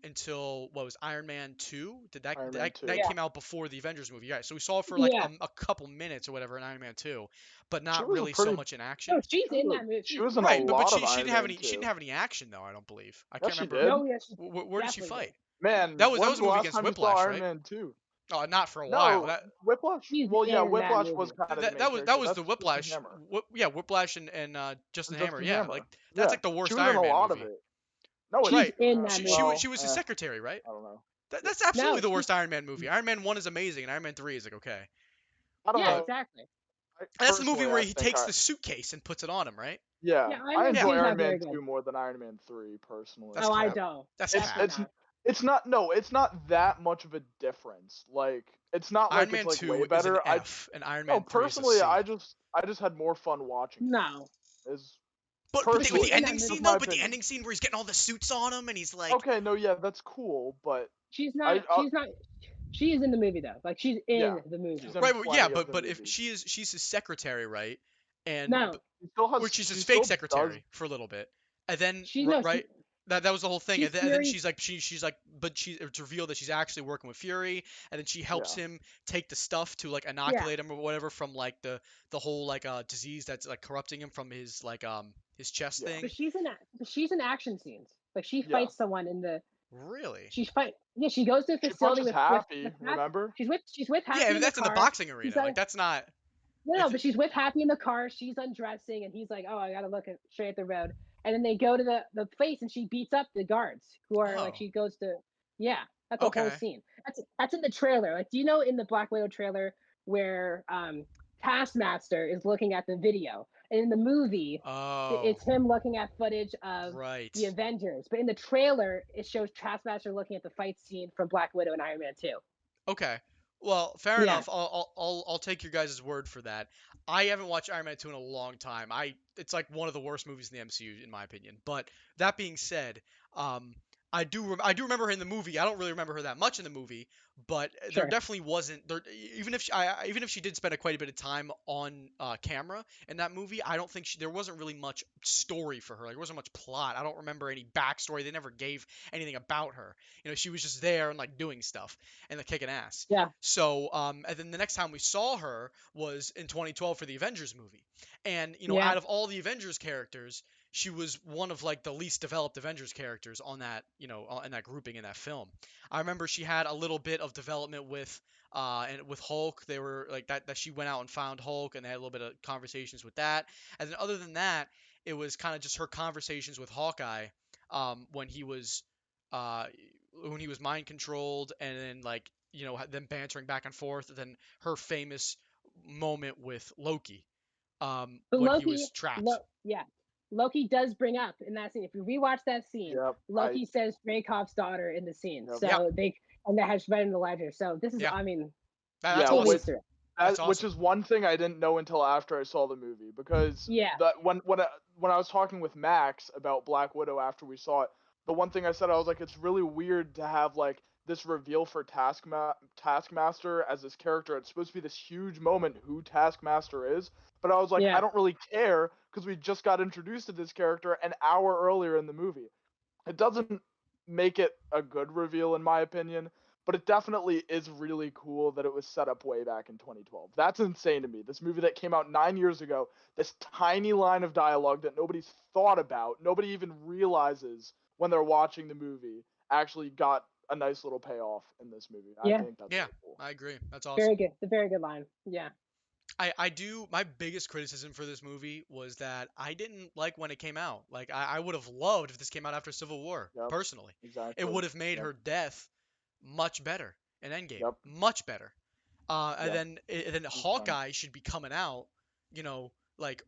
until what was Iron Man 2? Iron Man 2. That Yeah. came out before the Avengers movie? Yeah. So we saw it for like Yeah. a couple minutes or whatever in Iron Man 2, but She not was a really so pretty. much in No, action. she's in that movie. She was in a Right, but lot she of Iron didn't have Man any she 2. didn't have any action though. I don't believe. I Yes, can't she remember. did. No, yeah, she Where did she definitely fight? Man, That was when's a the movie last against time you saw Whiplash, Iron right? Man 2? Oh, not for a while. No, Whiplash. She's Well, yeah, in that Whiplash movie. was kind of the main That character. was That's the Justin Whiplash. Hammer. Yeah, Whiplash and Justin And Hammer. Justin Yeah, Hammer. like Yeah, that's like the she worst was in Iron a Man lot movie. of it. No, She's it, in that movie. She was his secretary, right? I don't know. That's absolutely No, the worst Iron Man movie. Iron Man 1 is amazing, and Iron Man 3 is like okay. I don't Yeah, know. exactly. That's the movie Personally, where I he think takes the suitcase and puts it on him, right? Yeah, Yeah, I Iron Man enjoy 2 is Iron not very Man good. 2 more than Iron Man 3 personally. That's Oh, I cap. don't. That's It's cap. Definitely not. it's not no, it's not that much of a difference. Like it's not Iron like Man it's like 2 way is an better. F, and Iron No, Man 3 is a personally, C. I just had more fun watching it. No. Is But She's with personally, the in that ending movie. scene that's my though, but the opinion. ending scene where he's getting all the suits on him and he's like, Okay, no, yeah, that's cool, but She's I not. She is in the movie though. Like she's in Yeah. the movie. She's in right, well, yeah, plenty of the but if movie. she's his secretary, right? And No, She still has, or she's his she fake still secretary does, for a little bit, and then she's no. right. That was the whole thing, She's and then Fury. she's like, but it's revealed that she's actually working with Fury, and then she helps Yeah. him take the stuff to like Yeah. inoculate him or whatever from like the whole like disease that's like corrupting him from his like his chest Yeah. thing. But she's in action scenes. Like she Yeah. fights someone in the. Really? Yeah, she goes to a She facility punches with Happy, Happy. remember? She's with Happy Yeah, in but the that's in the car. boxing She's arena. Like that's not. No, if but she's with Happy in the car. She's undressing, and he's like, "Oh, I gotta look straight at the road." And then they go to the place, and she beats up the guards who are like. Oh. She goes to, yeah, that's a whole Okay. scene. That's in the trailer. Like, do you know in the Black Widow trailer where Taskmaster is looking at the video, and in the movie, Oh. it's him looking at footage of Right. the Avengers, but in the trailer, it shows Taskmaster looking at the fight scene from Black Widow and Iron Man 2. Okay. Well, fair Yeah. enough. I'll take your guys' word for that. I haven't watched Iron Man 2 in a long time. It's like one of the worst movies in the MCU in my opinion. But that being said, I do remember her in the movie. I don't really remember her that much in the movie, but there Sure. definitely wasn't there even if she did spend quite a bit of time on camera in that movie. I don't think there wasn't really much story for her. Like, there wasn't much plot. I don't remember any backstory. They never gave anything about her. You know, she was just there and like doing stuff and like kicking ass. Yeah. So and then the next time we saw her was in 2012 for the Avengers movie. And you know, Yeah. out of all the Avengers characters, she was one of like the least developed Avengers characters on that, you know, in that grouping in that film. I remember she had a little bit of development with and with Hulk. They were like that she went out and found Hulk and they had a little bit of conversations with that. And then other than that, it was kind of just her conversations with Hawkeye when he was mind controlled, and then like, you know, them bantering back and forth, and then her famous moment with Loki But when Loki, he was trapped. yeah, Loki does bring up in that scene. If you rewatch that scene, Yep. Loki says Dreykov's daughter in the scene. Yep. So Yep. and that has read in the ledger. So this is, Yeah. I mean, That's Yeah, totally awesome. Easter egg. That's Which awesome. is one thing I didn't know until after I saw the movie, because Yeah. when I was talking with Max about Black Widow after we saw it, the one thing I said, I was like, it's really weird to have like this reveal for Taskmaster as this character. It's supposed to be this huge moment who Taskmaster is, but I was like, Yeah. I don't really care because we just got introduced to this character an hour earlier in the movie. It doesn't make it a good reveal in my opinion, but it definitely is really cool that it was set up way back in 2012. That's insane to me. This movie that came out 9 years ago, this tiny line of dialogue that nobody's thought about, nobody even realizes when they're watching the movie, actually got a nice little payoff in this movie. Yeah. I think that's Yeah, really cool. I agree. That's awesome. Very good. It's a very good line. Yeah. I do. My biggest criticism for this movie was that I didn't like when it came out. Like, I would have loved if this came out after Civil War, Yep. personally. Exactly. It would have made Yep. her death much better in Endgame. Yep. Much better. And Yep. then Hawkeye should be coming out, you know, like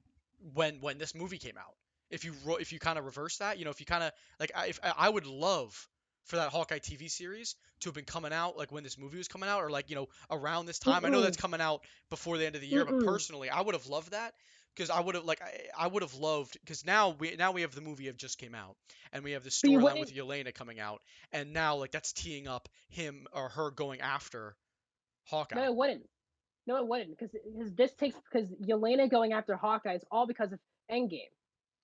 when this movie came out. If you kind of reverse that, you know, if you kind of like, I would love for that Hawkeye TV series to have been coming out like when this movie was coming out, or like, you know, around this time. I know that's coming out before the end of the year, but personally, I would have loved that, because I would have loved, because now we have the movie that just came out, and we have the But you storyline with wouldn't- Yelena coming out, and now like that's teeing up him or her going after Hawkeye. No, it wouldn't. No, it wouldn't, because this takes because Yelena going after Hawkeye is all because of Endgame.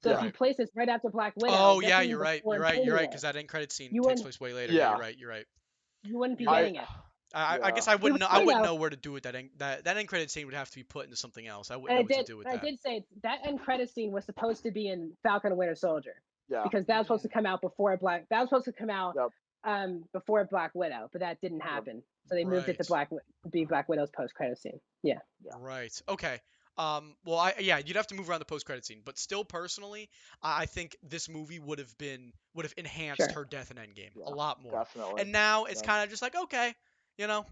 So if Yeah. you place this right after Black Widow, Oh this yeah, would be you're right. before You're right. You're right. Infinity Because War. that end credit scene You takes wouldn't place way later. Yeah, Yeah. you're right. You're right. you wouldn't be You're right. getting it. I guess Yeah. I wouldn't know. I funny, wouldn't though. know where to do it. That end credit scene would have to be put into something else. I wouldn't And know I what to did. do with I that. did say that end credit scene was supposed to be in Falcon and Winter Soldier Yeah. because that was supposed to come out before Black. That was supposed to come out Yep. before Black Widow, but that didn't happen. So they moved it to Right. be Black Widow's post credit scene. Yeah. Yeah. Right. Okay. Well, yeah, you'd have to move around the post-credit scene, but still, personally, I think this movie would have enhanced Sure. her death in Endgame a Yeah. lot more. Definitely. And now it's Yeah. kind of just like, okay, you know,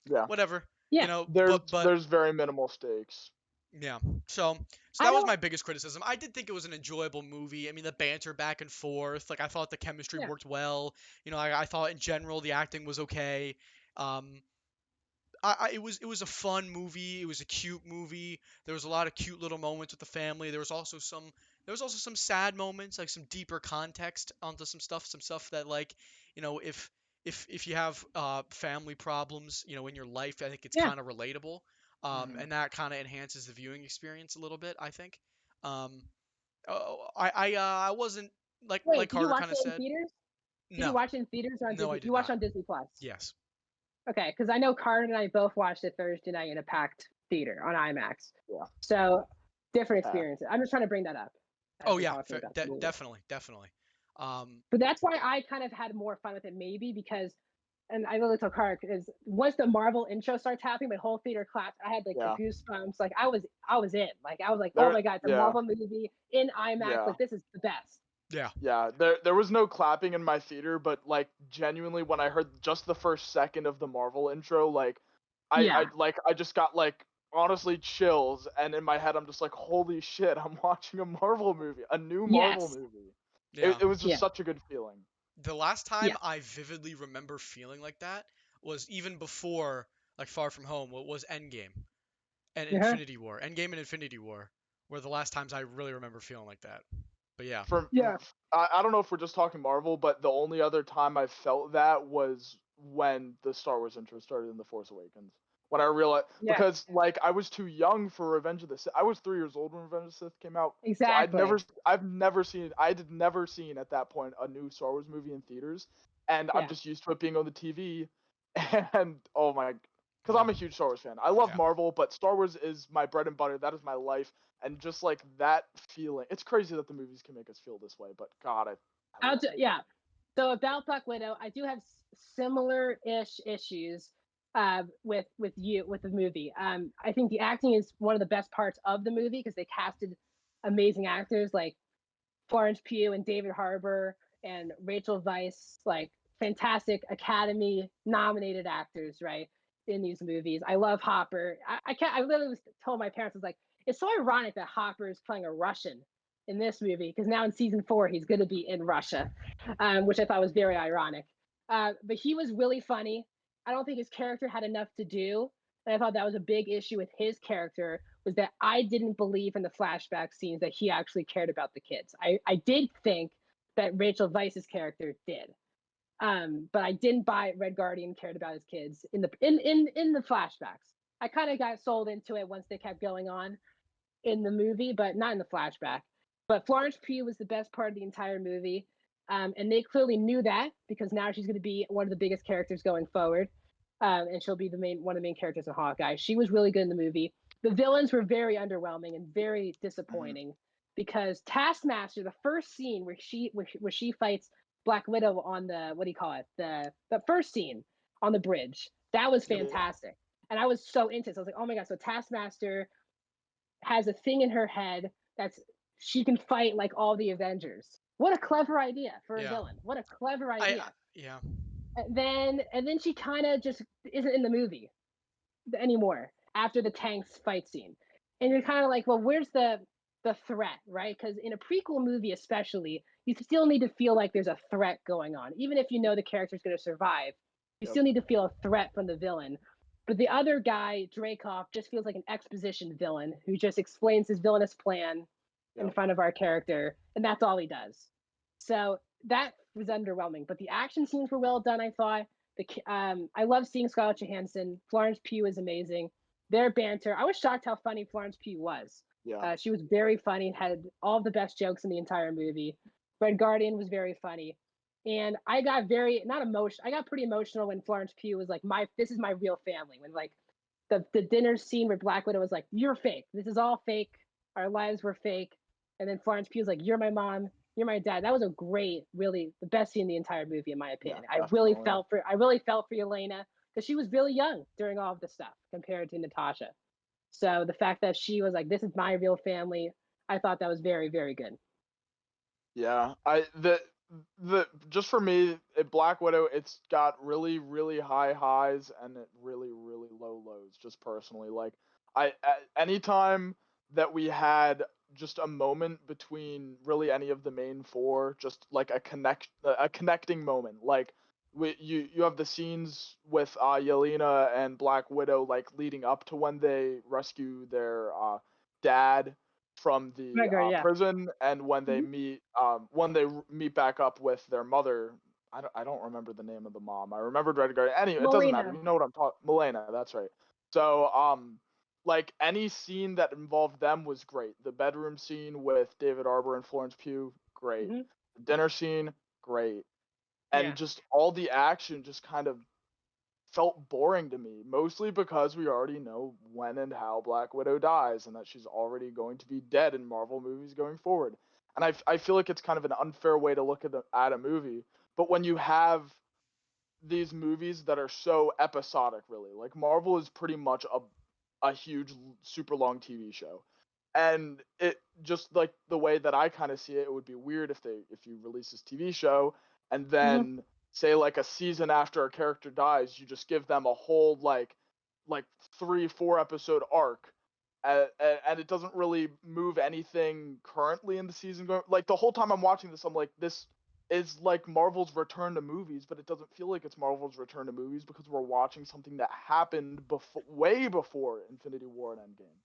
Yeah. whatever. Yeah. You know, There's but there's very minimal stakes. yeah. So I that was don't. my biggest criticism. I did think it was an enjoyable movie. I mean, the banter back and forth, like I thought the chemistry Yeah. worked well. You know, I thought in general the acting was okay. Um, it was a fun movie. It was a cute movie. There was a lot of cute little moments with the family. There was also some sad moments, like some deeper context onto some stuff that like, you know, if you have family problems, you know, in your life, I think it's Yeah. kind of relatable. Mhm. And that kind of enhances the viewing experience a little bit, I think. I wasn't Wait, like did you Carter watch kind of it in said. theaters? Did you No, watch it in theaters or on no, I Disney? did You watched not. on Disney Plus. Yes. Okay, because I know Carter and I both watched it Thursday night in a packed theater on IMAX. Yeah. So different Uh, experiences. I'm just trying to bring that up. As Oh we're yeah, talking about the movie. definitely. But that's why I kind of had more fun with it, maybe because, and I really told Carter is once the Marvel intro starts happening, my whole theater clapped. I had like Yeah. the goosebumps. Like I was in. Like I was like, oh There. my god, the Yeah. Marvel movie in IMAX. Yeah. Like this is the best. Yeah. Yeah. There was no clapping in my theater, but like genuinely when I heard just the first second of the Marvel intro, like Yeah. I just got like honestly chills, and in my head I'm just like, holy shit, I'm watching a Marvel movie, a new Marvel Yes. movie. Yeah. It was just Yeah. such a good feeling. The last time Yeah. I vividly remember feeling like that was even before like Far From Home. What was Endgame and Uh-huh. Infinity War. Endgame and Infinity War were the last times I really remember feeling like that. But yeah. Yeah. I don't know if we're just talking Marvel, but the only other time I felt that was when the Star Wars intro started in The Force Awakens. When I realized, Yeah. because like I was too young for Revenge of the Sith. I was 3 years old when Revenge of the Sith came out. Exactly. So I had never seen at that point a new Star Wars movie in theaters, and Yeah. I'm just used to it being on the TV. And oh my, because I'm a huge Star Wars fan. I love Yeah. Marvel, but Star Wars is my bread and butter. That is my life. And just like that feeling, it's crazy that the movies can make us feel this way, but God, I love it. Yeah. So about Black Widow, I do have similar-ish issues with the movie. I think the acting is one of the best parts of the movie because they casted amazing actors like Florence Pugh and David Harbour and Rachel Weisz, like fantastic Academy nominated actors, right? In these movies. I love Hopper. I literally told my parents, I was like, it's so ironic that Hopper is playing a Russian in this movie because now in season 4 he's going to be in Russia, which I thought was very ironic. But he was really funny. I don't think his character had enough to do, and I thought that was a big issue with his character was that I didn't believe in the flashback scenes that he actually cared about the kids. I did think that Rachel Weisz's character did. But I didn't buy Red Guardian cared about his kids in the flashbacks. I kind of got sold into it once they kept going on in the movie, but not in the flashback. But Florence Pugh was the best part of the entire movie, and they clearly knew that because now she's going to be one of the biggest characters going forward, and she'll be one of the main characters in Hawkeye. She was really good in the movie. The villains were very underwhelming and very disappointing because Taskmaster, the first scene where she fights Black Widow on the first scene on the bridge, that was fantastic. And I was so into it. So I was like, oh my god, so Taskmaster has a thing in her head that's she can fight like all the Avengers. What a clever idea for a villain. What a clever idea. Yeah. And then she kind of just isn't in the movie anymore after the tanks fight scene. And you're kind of like, well, where's the threat, right? Because in a prequel movie especially, you still need to feel like there's a threat going on. Even if you know the character's going to survive, you still need to feel a threat from the villain. But the other guy, Dreykov, just feels like an exposition villain who just explains his villainous plan in front of our character, and that's all he does. So that was underwhelming. But the action scenes were well done, I thought. I love seeing Scarlett Johansson. Florence Pugh is amazing. Their banter. I was shocked how funny Florence Pugh was. Yeah. She was very funny, had all the best jokes in the entire movie. Red Guardian was very funny. And I got very not emotional. I got pretty emotional when Florence Pugh was like, this is my real family. When like the dinner scene where Black Widow was like, "You're fake. This is all fake. Our lives were fake." And then Florence Pugh's like, "You're my mom. You're my dad." That was a great, really the best scene in the entire movie, in my Yeah, opinion. definitely. I really felt for Yelena because she was really young during all of this stuff compared to Natasha. So the fact that she was like, "This is my real family," I thought that was very, very good. Yeah, the just for me, Black Widow, it's got really really high highs and really really low lows. Just personally, like anytime that we had just a moment between really any of the main four, just like a connecting moment, like you have the scenes with Yelena and Black Widow like leading up to when they rescue their dad from the Gregor, yeah. prison, and Hmm. when they meet back up with their mother. I don't remember the name of the mom. I remembered Red Guardian. Anyway, it doesn't matter. Melina. You know what I'm talking. Milena, that's right. So like any scene that involved them was great. The bedroom scene with David Arbor and Florence Pugh, great. Hmm. The dinner scene, great. And Yeah. just all the action just kind of felt boring to me, mostly because we already know when and how Black Widow dies and that she's already going to be dead in Marvel movies going forward. And I feel like it's kind of an unfair way to look at a movie. But when you have these movies that are so episodic, really, like Marvel is pretty much a huge, super long TV show. And it just like the way that I kind of see it, it would be weird if you release this TV show and Hmm. then say like a season after a character dies, you just give them a whole like 3 4 episode arc, and it doesn't really move anything currently in the season. Like the whole time I'm watching this, I'm like, this is like Marvel's return to movies, but it doesn't feel like it's Marvel's return to movies because we're watching something that happened way before Infinity War and Endgame,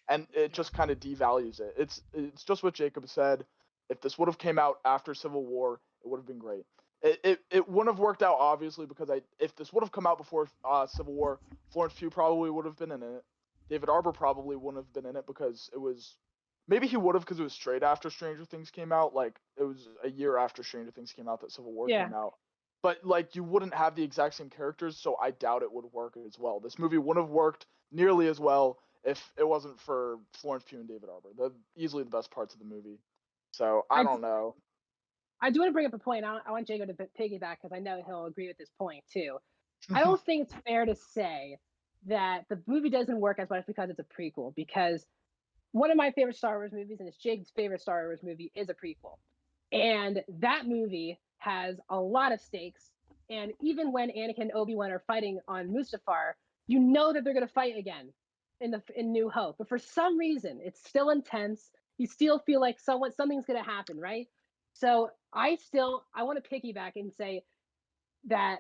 and it Yeah. just kind of devalues it. It's just what Jacob said. If this would have came out after Civil War, it would have been great. It wouldn't have worked out obviously because if this would have come out before Civil War, Florence Pugh probably would have been in it. David Arbor probably wouldn't have been in it because it was maybe he would have because it was straight after Stranger Things came out. Like it was a year after Stranger Things came out that Civil War Yeah. came out. But like you wouldn't have the exact same characters, so I doubt it would work as well. This movie wouldn't have worked nearly as well if it wasn't for Florence Pugh and David Arbor. They're easily the best parts of the movie. So I I don't know. I do want to bring up a point. I want Jacob to piggyback because I know he'll agree with this point too. I don't think it's fair to say that the movie doesn't work as much because it's a prequel. Because one of my favorite Star Wars movies, and it's Jake's favorite Star Wars movie, is a prequel. And that movie has a lot of stakes. And even when Anakin and Obi-Wan are fighting on Mustafar, you know that they're going to fight again in New Hope. But for some reason, it's still intense. You still feel like something's going to happen, right? So I want to piggyback and say that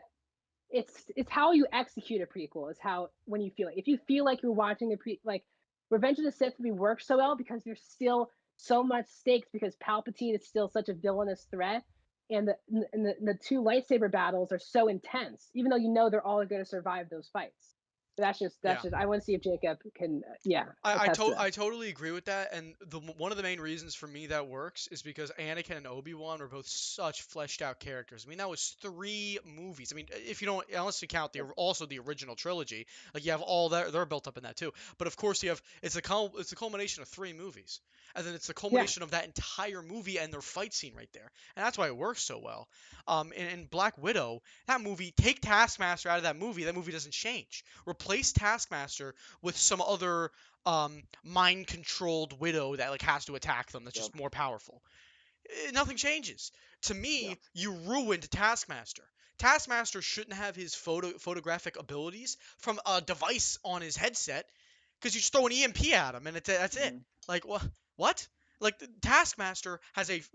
it's how you execute a prequel is how when you feel it. If you feel like you're watching like Revenge of the Sith movie works so well because there's still so much stakes because Palpatine is still such a villainous threat, and the two lightsaber battles are so intense, even though you know they're all going to survive those fights. That's Yeah. just I want to see if Jacob can attest to that. I totally agree with that, and one of the main reasons for me that works is because Anakin and Obi-Wan were both such fleshed out characters. I mean, that was 3 movies. I mean, if you don't, unless you count also the original trilogy, like you have all that they're built up in that too. But of course, you have it's a culmination of 3 movies, and then it's the Yeah, culmination of that entire movie and their fight scene right there, and that's why it works so well. In Black Widow, that movie, take Taskmaster out of that movie doesn't change. Replace Taskmaster with some other mind controlled widow that like has to attack them that's Yep. just more powerful. Nothing changes. To Yeah. me, you ruined Taskmaster. Taskmaster shouldn't have his photographic abilities from a device on his headset because you just throw an EMP at him and that's it. Hmm. Like what? Like the Taskmaster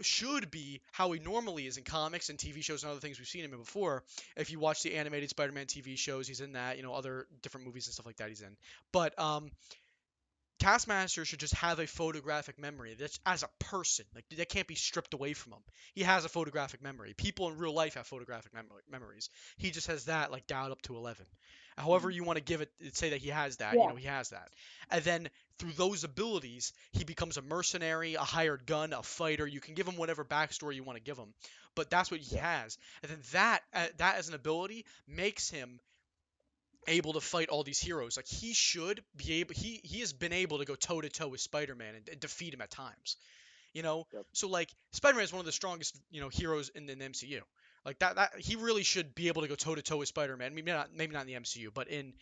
should be how he normally is in comics and TV shows and other things we've seen him in before. If you watch the animated Spider-Man TV shows, he's in that. You know, other different movies and stuff like that he's in. But Taskmaster should just have a photographic memory that's as a person. Like that can't be stripped away from him. He has a photographic memory. People in real life have photographic memories. He just has that like dialed up to 11. However you want to give it, say that he has that, Yeah. he has that. And then through those abilities, he becomes a mercenary, a hired gun, a fighter. You can give him whatever backstory you want to give him, but that's what he has. And then that as an ability makes him able to fight all these heroes. Like he should be able. He has been able to go toe to toe with Spider-Man and defeat him at times. So like Spider-Man is one of the strongest heroes in the MCU. Like that he really should be able to go toe to toe with Spider-Man. Maybe not in the MCU, but in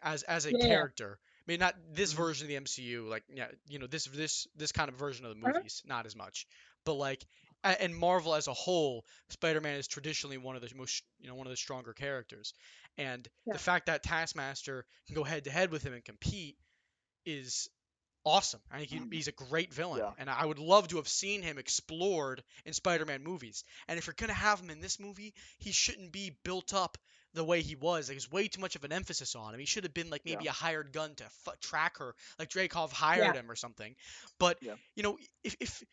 as a Yeah. character. Maybe not this version of the MCU. Like this kind of version of the movies, not as much. But like and Marvel as a whole, Spider-Man is traditionally one of the most one of the stronger characters. And Yeah. the fact that Taskmaster can go head to head with him and compete is awesome. I think he's a great villain, and I would love to have seen him explored in Spider-Man movies. And if you're gonna have him in this movie, he shouldn't be built up the way he was. Like, there's way too much of an emphasis on him. He should have been like maybe a hired gun to track her, like Dreykov hired him or something. But if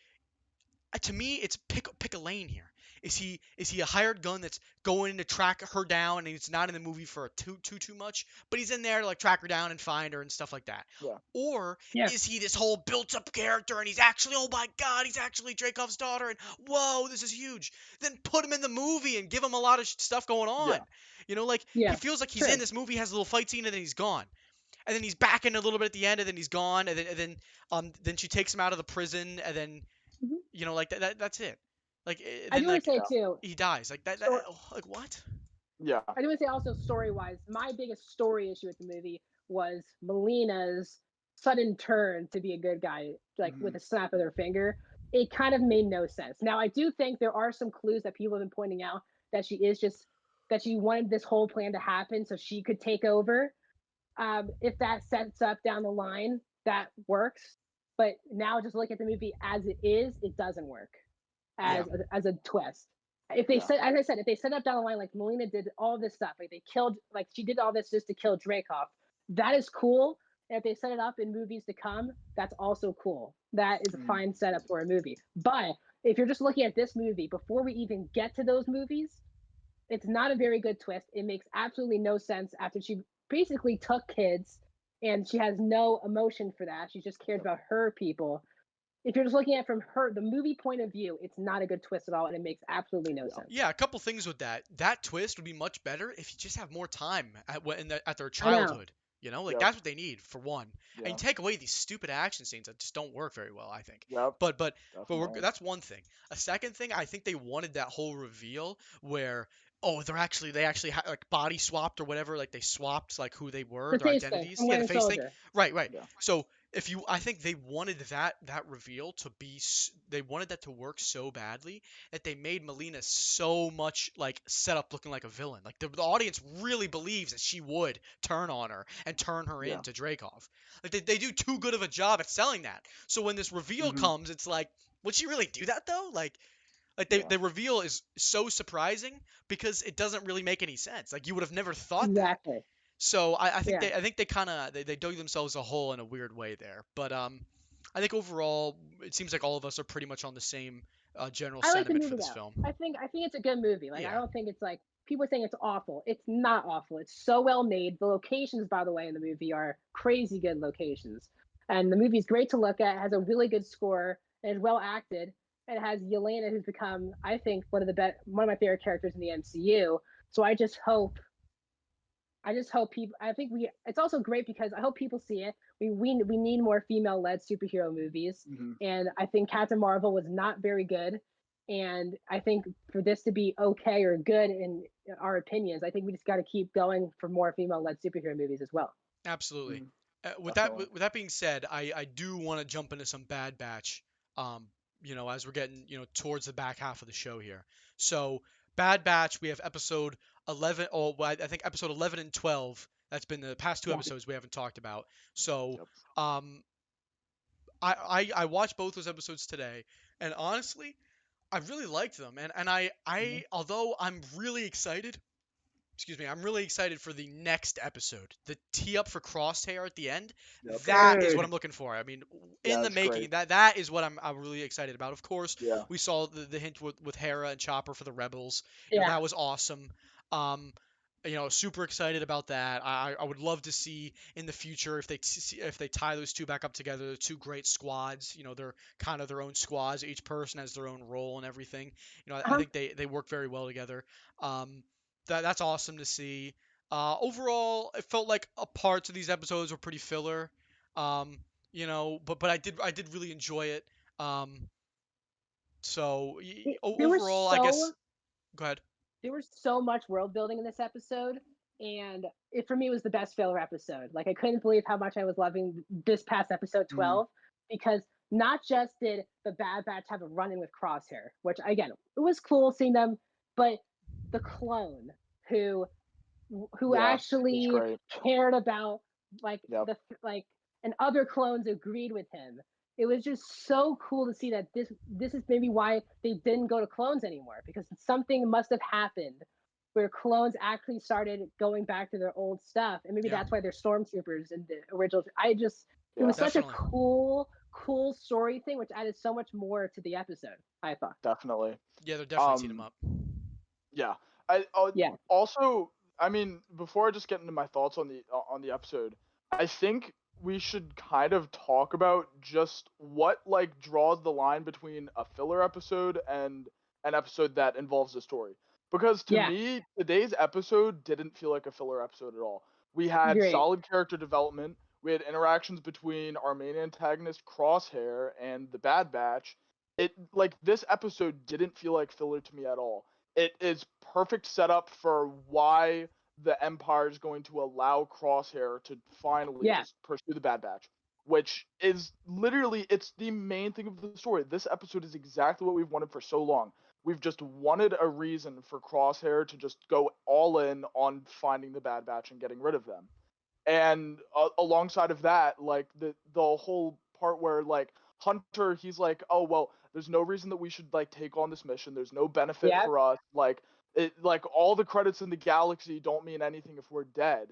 to me, it's pick a lane here. Is he a hired gun that's going to track her down and he's not in the movie for too much, but he's in there to like track her down and find her and stuff like that? Yeah. Or is he this whole built up character and he's actually, oh my god, he's actually Dreykov's daughter and whoa, this is huge. Then put him in the movie and give him a lot of stuff going on. He feels like he's in this movie, has a little fight scene and then he's gone. And then he's back in a little bit at the end and then he's gone and then she takes him out of the prison and then like that's it. Like I then do want like to say too. he dies. Like that like what? Yeah. I do want to say also story-wise, my biggest story issue with the movie was Melina's sudden turn to be a good guy, like with a snap of their finger. It kind of made no sense. Now I do think there are some clues that people have been pointing out that she wanted this whole plan to happen so she could take over. If that sets up down the line, that works. But now just look at the movie as it is, it doesn't work as a twist. If they said, as I said, if they set up down the line like Melina did all this stuff, like they killed, like she did all this just to kill Dreykov, that is cool. And if they set it up in movies to come, that's also cool. That is a fine setup for a movie. But if you're just looking at this movie before we even get to those movies, it's not a very good twist. It makes absolutely no sense after she basically took kids and she has no emotion for that. She just cares about her people. If you're just looking at it from the movie point of view, it's not a good twist at all, and it makes absolutely no sense. Yeah, a couple things with that. That twist would be much better if you just have more time at their childhood. That's what they need for one. And you take away these stupid action scenes that just don't work very well, I think. But that's one thing. A second thing, I think they wanted that whole reveal where they actually like body swapped or whatever, like they swapped like who they were, their identities. Yeah, the face thing. Right. Yeah. So I think they wanted that reveal to be, they wanted that to work so badly that they made Melina so much like set up looking like a villain. Like the audience really believes that she would turn on her and turn her into Dreykov. Like they do too good of a job at selling that. So when this reveal comes, it's like, would she really do that though? The reveal is so surprising because it doesn't really make any sense. Like you would have never thought that. So I think they kind of they dug themselves a hole in a weird way there. But I think overall it seems like all of us are pretty much on the same general sentiment for this film. I think it's a good movie. Like I don't think it's like people are saying it's awful. It's not awful. It's so well made. The locations, by the way, in the movie are crazy good locations, and the movie's great to look at. It has a really good score and is well acted. And it has Yelena, who's become, I think, one of my favorite characters in the MCU. So I just hope people. It's also great because I hope people see it. We need more female-led superhero movies, and I think Captain Marvel was not very good. And I think for this to be okay or good in our opinions, I think we just got to keep going for more female-led superhero movies as well. Absolutely. With that being said, I do want to jump into some Bad Batch. As we're getting, towards the back half of the show here. So, Bad Batch, we have episode 11, I think episode 11 and 12. That's been the past two episodes we haven't talked about. So, I watched both those episodes today, and honestly, I really liked them. And I although I'm really excited excuse me, I'm really excited for the next episode. The tee up for Crosshair at the end. Yep. That is what Dude. I'm looking for. I mean, Yeah, in the it's making, great. that is what I'm really excited about. Of course, Yeah. we saw the hint with Hera and Chopper for the Rebels. Yeah. That was awesome. Um, super excited about that. I would love to see in the future if they tie those two back up together. They're two great squads. They're kind of their own squads. Each person has their own role and everything. I Uh-huh. think they work very well together. Um, that's awesome to see. Overall, it felt like parts of these episodes were pretty filler. But I did really enjoy it. Um, so There was overall, I so guess. Go ahead. there was so much world building in this episode, and it for me was the best filler episode. Like I couldn't believe how much I was loving this past episode Mhm. 12 because not just did the Bad Batch have a run-in with Crosshair, which again it was cool seeing them, but the clone who who Yeah, it's actually great. cared about like Yep. like and other clones agreed with him. It was just so cool to see that this is maybe why they didn't go to clones anymore because something must have happened where clones actually started going back to their old stuff and maybe Yeah, that's why they're stormtroopers in the original. It Yeah, was such a definitely. cool story thing which added so much more to the episode, I thought. definitely. Yeah, they're definitely teed them Um, up. yeah. I Yeah. also, I mean, before I just get into my thoughts on the episode, I think we should kind of talk about just what like draws the line between a filler episode and an episode that involves a story. Because to Yeah. me, today's episode didn't feel like a filler episode at all. We had Great. solid character development. We had interactions between our main antagonist Crosshair and the Bad Batch. It like this episode didn't feel like filler to me at all. It is perfect setup for why the Empire is going to allow Crosshair to finally Yeah. just pursue the Bad Batch, which is literally it's the main thing of the story. This episode is exactly what we've wanted for so long. We've just wanted a reason for Crosshair to just go all in on finding the Bad Batch and getting rid of them. And alongside of that, like the whole part where like Hunter, he's like, oh well, there's no reason that we should like take on this mission. There's no benefit Yeah. for us. Like all the credits in the galaxy don't mean anything if we're dead.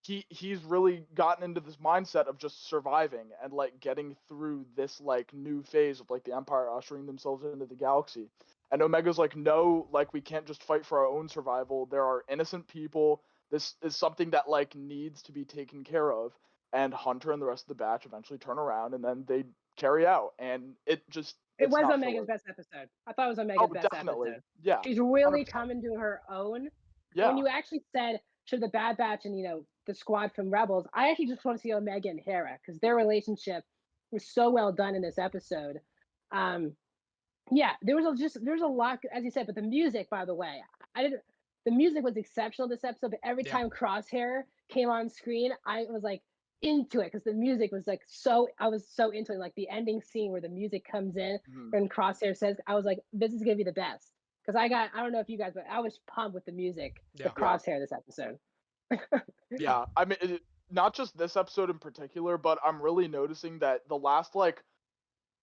He's really gotten into this mindset of just surviving and like getting through this like new phase of like the Empire ushering themselves into the galaxy. And Omega's like, no, like we can't just fight for our own survival. There are innocent people. This is something that like needs to be taken care of. And Hunter and the rest of the batch eventually turn around and then they carry out. And It it's was not Omega's filler. best episode. I thought it was Oh, Omega's best definitely. episode. Yeah. She's really 100%. coming to her own. And when Yeah. you actually said should the Bad Batch and the squad from Rebels, I actually just want to see Omega and Hera because their relationship was so well done in this episode. Um, yeah, there's a lot as you said, but the music, by the way, I didn't. The music was exceptional this episode, but every Yeah. time Crosshair came on screen, I was like into it because the music was like so. I was so into it. Like the ending scene where the music comes in Mhm. and Crosshair says, I was like, this is gonna be the best because I don't know if you guys, but I was pumped with the music Yeah. with Crosshair this episode. Yeah. I mean, not just this episode in particular, but I'm really noticing that the last like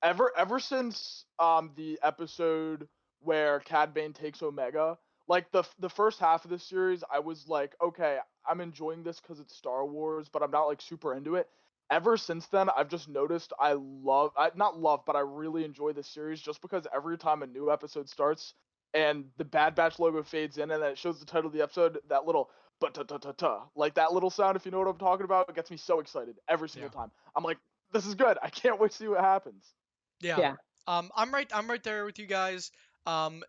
ever since the episode where Cad Bane takes Omega, like the first half of the series, I was like, okay, I'm enjoying this because it's Star Wars, but I'm not like super into it. Ever since then, I've just noticed not love, but I really enjoy this series just because every time a new episode starts and the Bad Batch logo fades in and then it shows the title of the episode, that little but ta ta ta ta, like that little sound, if you know what I'm talking about, it gets me so excited every Yeah. single time. I'm like, this is good. I can't wait to see what happens. Yeah. Yeah. I'm right there with you guys.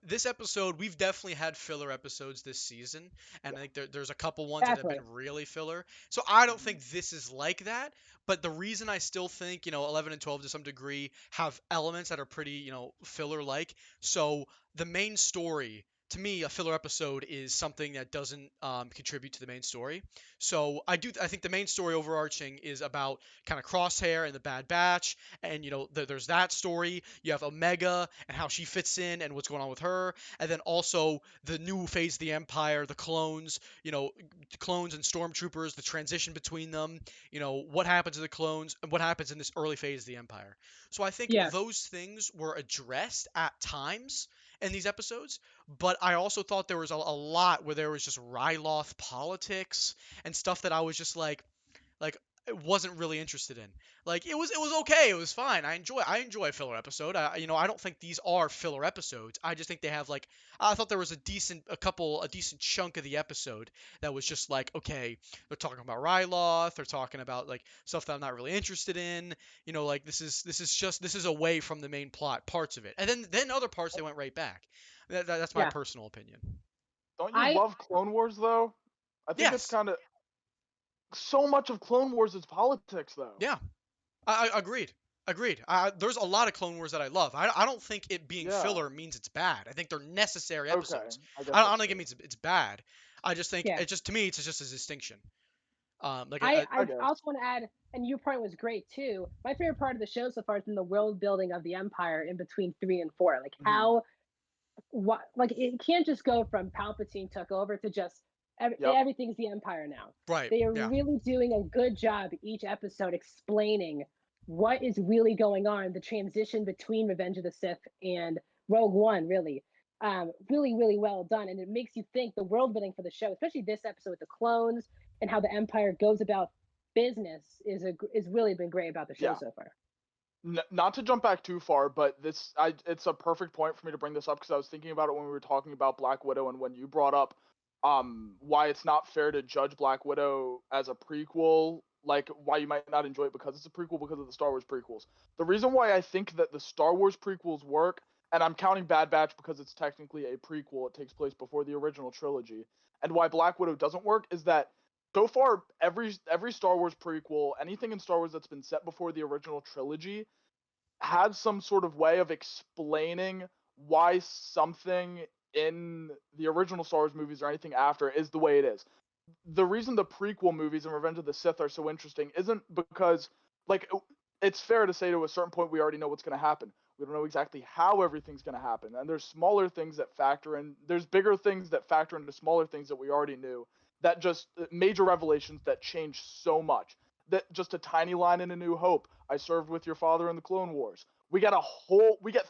This episode, we've definitely had filler episodes this season, and I think there's a couple ones that have Definitely. been really filler. So I don't Mhm. think this is like that. But the reason I still think, 11 and 12 to some degree have elements that are pretty, filler-like. So the main story, to me, a filler episode is something that doesn't contribute to the main story. So I think the main story overarching is about kind of Crosshair and the Bad Batch, and there's that story. You have Omega and how she fits in and what's going on with her, and then also the new phase of the Empire, the clones, the clones and stormtroopers, the transition between them, what happens to the clones and what happens in this early phase of the Empire. So I think Yeah. those things were addressed at times, in these episodes, but I also thought there was a lot where there was just Ryloth politics and stuff that I was just like wasn't really interested in. Like it was okay, it was fine. I enjoy a filler episode. I don't think these are filler episodes. I just think they have like I thought there was a decent chunk of the episode that was just like, okay, they're talking about Ryloth, they're talking about like stuff that I'm not really interested in. Like this is away from the main plot parts of it. And then other parts they went right back. That's my Yeah. personal opinion. Don't you I love Clone Wars though? I think it's Yes. kind of so much of Clone Wars is politics though. Yeah. I agreed. Agreed. There's a lot of Clone Wars that I love. I don't think it being Yeah. filler means it's bad. I think they're necessary Okay. episodes. I guess I don't that's think it true. means it's bad. I just think Yeah. it just to me it's just a distinction. Like I guess. also want to add, and your point was great too. My favorite part of the show so far has been the world building of the Empire in between 3 and 4. Like Mhm. how, what, like it can't just go from Palpatine took over to just Yep. everything's the Empire now. right. They are Yeah. really doing a good job each episode explaining what is really going on, the transition between Revenge of the Sith and Rogue One, really. Really, really well done. And it makes you think the world building for the show, especially this episode with the clones and how the Empire goes about business, is really been great about the show Yeah. so far. Not to jump back too far, but it's a perfect point for me to bring this up because I was thinking about it when we were talking about Black Widow and when you brought up why it's not fair to judge Black Widow as a prequel, like why you might not enjoy it because it's a prequel because of the Star Wars prequels. The reason why I think that the Star Wars prequels work, and I'm counting Bad Batch because it's technically a prequel, it takes place before the original trilogy, and why Black Widow doesn't work is that so far every Star Wars prequel, anything in Star Wars that's been set before the original trilogy had some sort of way of explaining why something in the original Star Wars movies or anything after is the way it is. The reason the prequel movies and Revenge of the Sith are so interesting isn't because, like, it's fair to say to a certain point we already know what's going to happen. We don't know exactly how everything's going to happen. And there's smaller things that factor in, there's bigger things that factor into smaller things that we already knew, that just major revelations that change so much. That just a tiny line in A New Hope, I served with your father in the Clone Wars. We get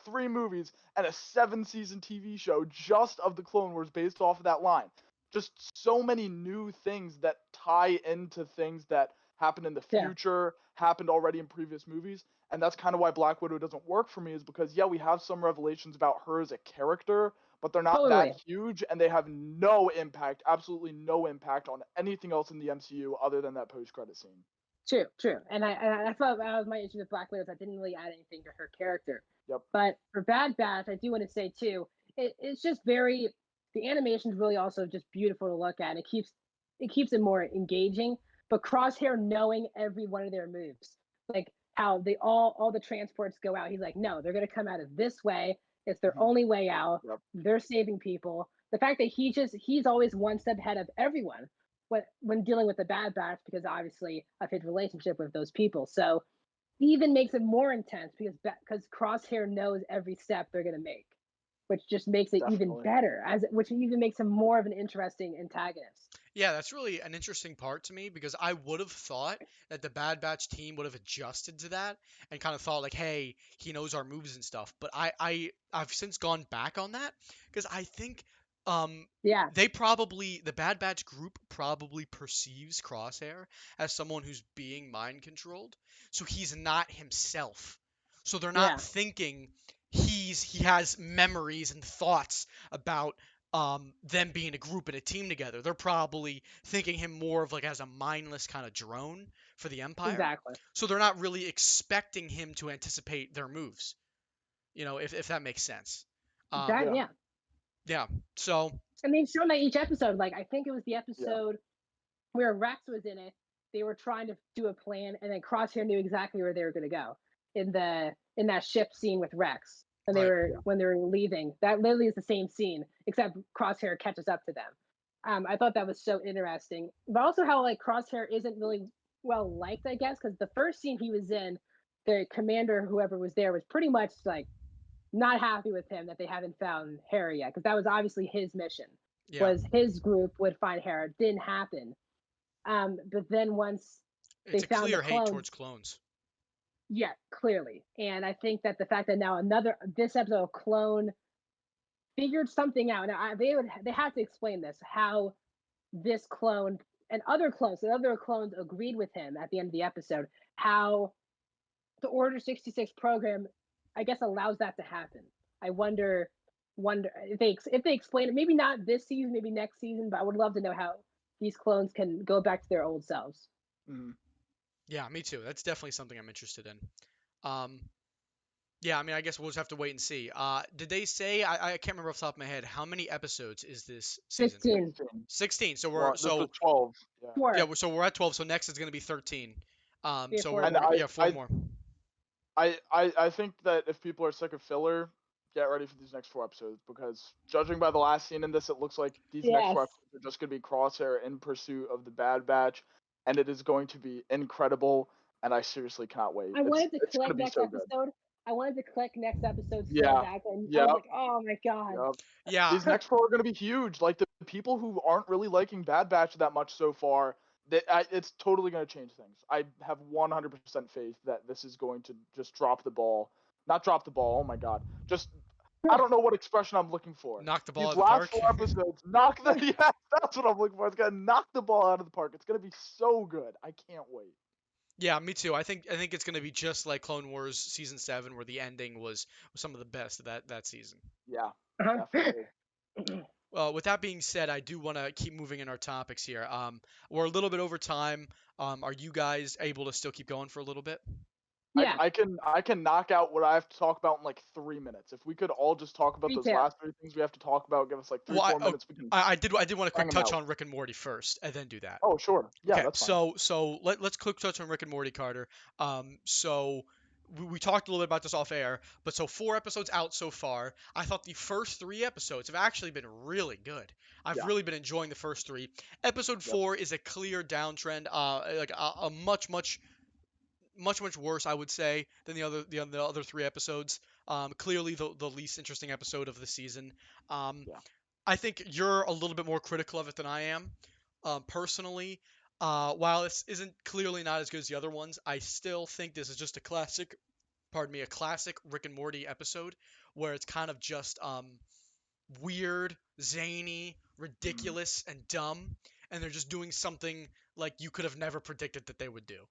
3 movies and a 7-season TV show just of the Clone Wars based off of that line. Just so many new things that tie into things that happened in the Yeah. future, happened already in previous movies. And that's kind of why Black Widow doesn't work for me, is because, yeah, we have some revelations about her as a character, but they're not Totally. that huge, and they have no impact, absolutely no impact on anything else in the MCU other than that post-credit scene. True. And I thought that was my issue with Black Widow, is I didn't really add anything to her character. Yep. But for Bad Batch, I do want to say too, it's just very, the animation is really also just beautiful to look at. And it keeps it more engaging. But Crosshair knowing every one of their moves, like how they all the transports go out. He's like, no, they're gonna come out of this way. It's their Mhm. only way out. Yep. They're saving people. The fact that he's always one step ahead of everyone when dealing with the Bad Batch, because obviously of his relationship with those people. So even makes it more intense because Crosshair knows every step they're gonna make, which just makes it even Definitely. better, which even makes him more of an interesting antagonist. Yeah, that's really an interesting part to me because I would have thought that the Bad Batch team would have adjusted to that and kind of thought like, hey, he knows our moves and stuff. But I've since gone back on that because I think Yeah, the Bad Batch group probably perceives Crosshair as someone who's being mind controlled, so he's not himself. So they're not yeah, thinking he has memories and thoughts about them being a group and a team together. They're probably thinking him more of like as a mindless kind of drone for the Empire. exactly. So they're not really expecting him to anticipate their moves. If that makes sense. That Yeah. yeah. Yeah. So And they've shown that each episode. Like I think it was the episode where Rex was in it. They were trying to do a plan, and then Crosshair knew exactly where they were going to go in that ship scene with Rex. And Right. when they were leaving, that literally is the same scene, except Crosshair catches up to them. I thought that was so interesting, but also how like Crosshair isn't really well liked, I guess, because the first scene he was in, the commander, whoever was there, was pretty much like not happy with him that they haven't found Harry yet, because that was obviously his mission. yeah, Was his group would find Hera. It didn't happen. But then once it's a found the clear hate clones, towards clones. yeah, clearly. And I think that the fact that now this episode, a clone figured something out. Now, they had to explain this, how this clone and the other clones agreed with him at the end of the episode, how the Order 66 program, I guess, allows that to happen. I wonder if they explain it. Maybe not this season, maybe next season, but I would love to know how these clones can go back to their old selves. Mm. Yeah, me too. That's definitely something I'm interested in. Um, yeah, I mean, I guess we'll just have to wait and see. Did they say? I can't remember off the top of my head. How many episodes is this season? 16. 16. So Well, we're this so was 12. Yeah. Four. yeah, so we're at 12. So next is gonna be 13. Yeah, So four we're, And more. yeah, four more. I think that if people are sick of filler, get ready for these next 4 episodes, because judging by the last scene in this, it looks like these next 4 Yes. episodes are just going to be Crosshair in pursuit of the Bad Batch, and it is going to be incredible, and I seriously cannot wait. I wanted to It's going to click be next so good. episode. I wanted to click next episode so Yeah. bad, and I Yep. was like, oh my god. Yep. Yeah, These next 4 are going to be huge. Like, the people who aren't really liking Bad Batch that much so far, it's totally going to change things. I have 100% faith that this is going to just drop the ball. Not drop the ball, oh my god. Just, I don't know what expression I'm looking for. knock the ball These out of the last park. 4 episodes, knock the, yeah, that's what I'm looking for. It's going to knock the ball out of the park. It's going to be so good. I can't wait. Yeah, me too. I think it's gonna be just like Clone Wars season 7, where the ending was some of the best of that season. Yeah, Uh-huh. definitely. Well, with that being said, I do want to keep moving in our topics here. We're a little bit over time. Are you guys able to still keep going for a little bit? Yeah. I can knock out what I have to talk about in like 3 minutes. If we could all just talk about Me those too. last 3 things we have to talk about, give us like 3 Well, 4 minutes. We can. I did want to quick bang 'em touch out. on Rick and Morty first, and then do that. Oh sure, yeah, Okay, that's fine. so let's quick touch on Rick and Morty, Carter. So we talked a little bit about this off air, but so 4 episodes out so far. I thought the first 3 episodes have actually been really good. I've Yeah. really been enjoying the first 3. Episode 4 is a clear downtrend, like a much worse, I would say, than the other 3 episodes. Clearly the least interesting episode of the season. Yeah. I think you're a little bit more critical of it than I am. Personally, while this isn't clearly not as good as the other ones, I still think this is just a classic, a classic Rick and Morty episode where it's kind of just weird, zany, ridiculous, and dumb, and they're just doing something like you could have never predicted that they would do.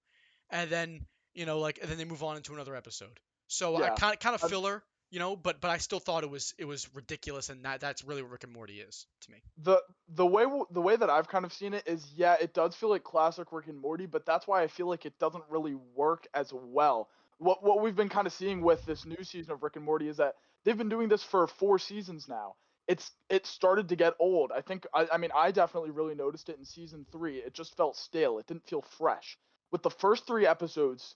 And then, and then they move on into another episode. So I Yeah. kind of filler, but I still thought it was ridiculous, and that's really what Rick and Morty is to me. The way that I've kind of seen it is, yeah, it does feel like classic Rick and Morty, but that's why I feel like it doesn't really work as well. What we've been kind of seeing with this new season of Rick and Morty is that they've been doing this for 4 seasons now. It started to get old. I mean, I definitely really noticed it in season 3. It just felt stale. It didn't feel fresh. With the first 3 episodes,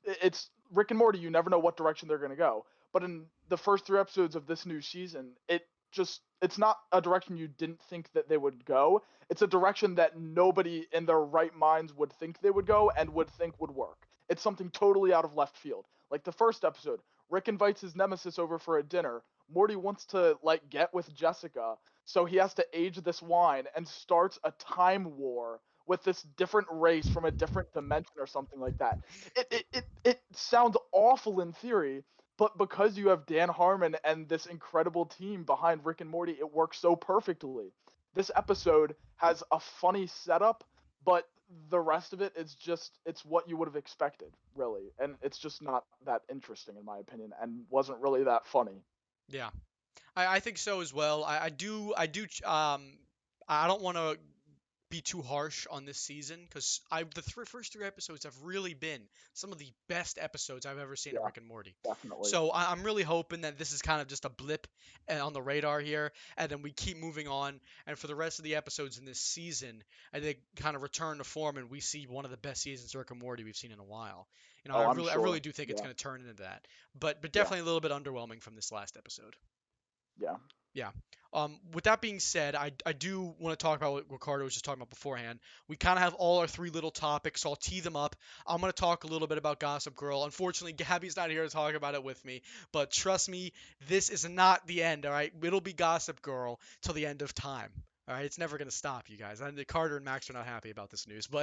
it's Rick and Morty, you never know what direction they're going to go. But in the first 3 episodes of this new season, it's not a direction you didn't think that they would go. It's a direction that nobody in their right minds would think they would go and would think would work. It's something totally out of left field. Like the first episode, Rick invites his nemesis over for a dinner. Morty wants to like get with Jessica, so he has to age this wine and starts a time war with this different race from a different dimension or something like that. It sounds awful in theory, but because you have Dan Harmon and this incredible team behind Rick and Morty, it works so perfectly. This episode has a funny setup, but the rest of it is it's what you would have expected, really. And it's just not that interesting in my opinion, and wasn't really that funny. Yeah, I think so as well. I don't want to be too harsh on this season because first 3 episodes have really been some of the best episodes I've ever seen of Yeah. Rick and Morty. Definitely. So I'm really hoping that this is kind of just a blip on the radar here, and then we keep moving on. And for the rest of the episodes in this season, I think kind of return to form, and we see one of the best seasons of Rick and Morty we've seen in a while. I really do think it's going to turn into that. But definitely a little bit underwhelming from this last episode. Yeah. Yeah. With that being said, I do want to talk about what Ricardo was just talking about beforehand. We kind of have all our 3 little topics, so I'll tee them up. I'm going to talk a little bit about Gossip Girl. Unfortunately, Gabby's not here to talk about it with me, but trust me, this is not the end, all right? It'll be Gossip Girl till the end of time, All right, it's never gonna stop, you guys. And Carter and Max are not happy about this news, so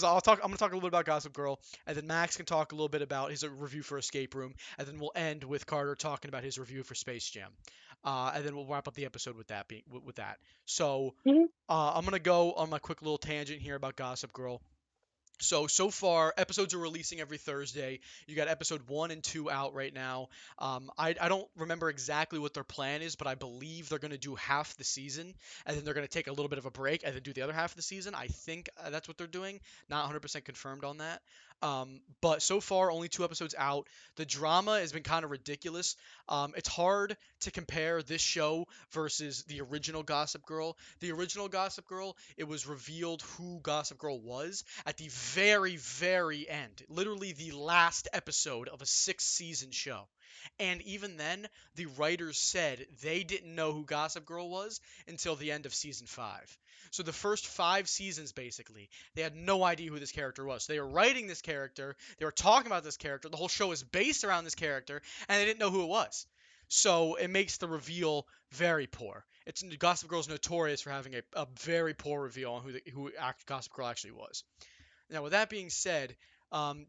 I'll talk. I'm gonna talk a little bit about Gossip Girl, and then Max can talk a little bit about his review for Escape Room, and then we'll end with Carter talking about his review for Space Jam, and then we'll wrap up the episode with that. With that. So Mhm. I'm gonna go on my quick little tangent here about Gossip Girl. So far, episodes are releasing every Thursday. You got episode 1 and 2 out right now. I don't remember exactly what their plan is, but I believe they're going to do half the season, and then they're going to take a little bit of a break, and then do the other half of the season. I think that's what they're doing. Not 100% confirmed on that. But so far, only 2 episodes out. The drama has been kind of ridiculous. It's hard to compare this show versus the original Gossip Girl. The original Gossip Girl, it was revealed who Gossip Girl was at the very, very end. Literally the last episode of a 6-season show. And even then, the writers said they didn't know who Gossip Girl was until the end of season 5. So the first 5 seasons, basically, they had no idea who this character was. They were writing this character, they were talking about this character, the whole show is based around this character, and they didn't know who it was. So it makes the reveal very poor. Gossip Girl is notorious for having a very poor reveal on who Gossip Girl actually was. Now, with that being said,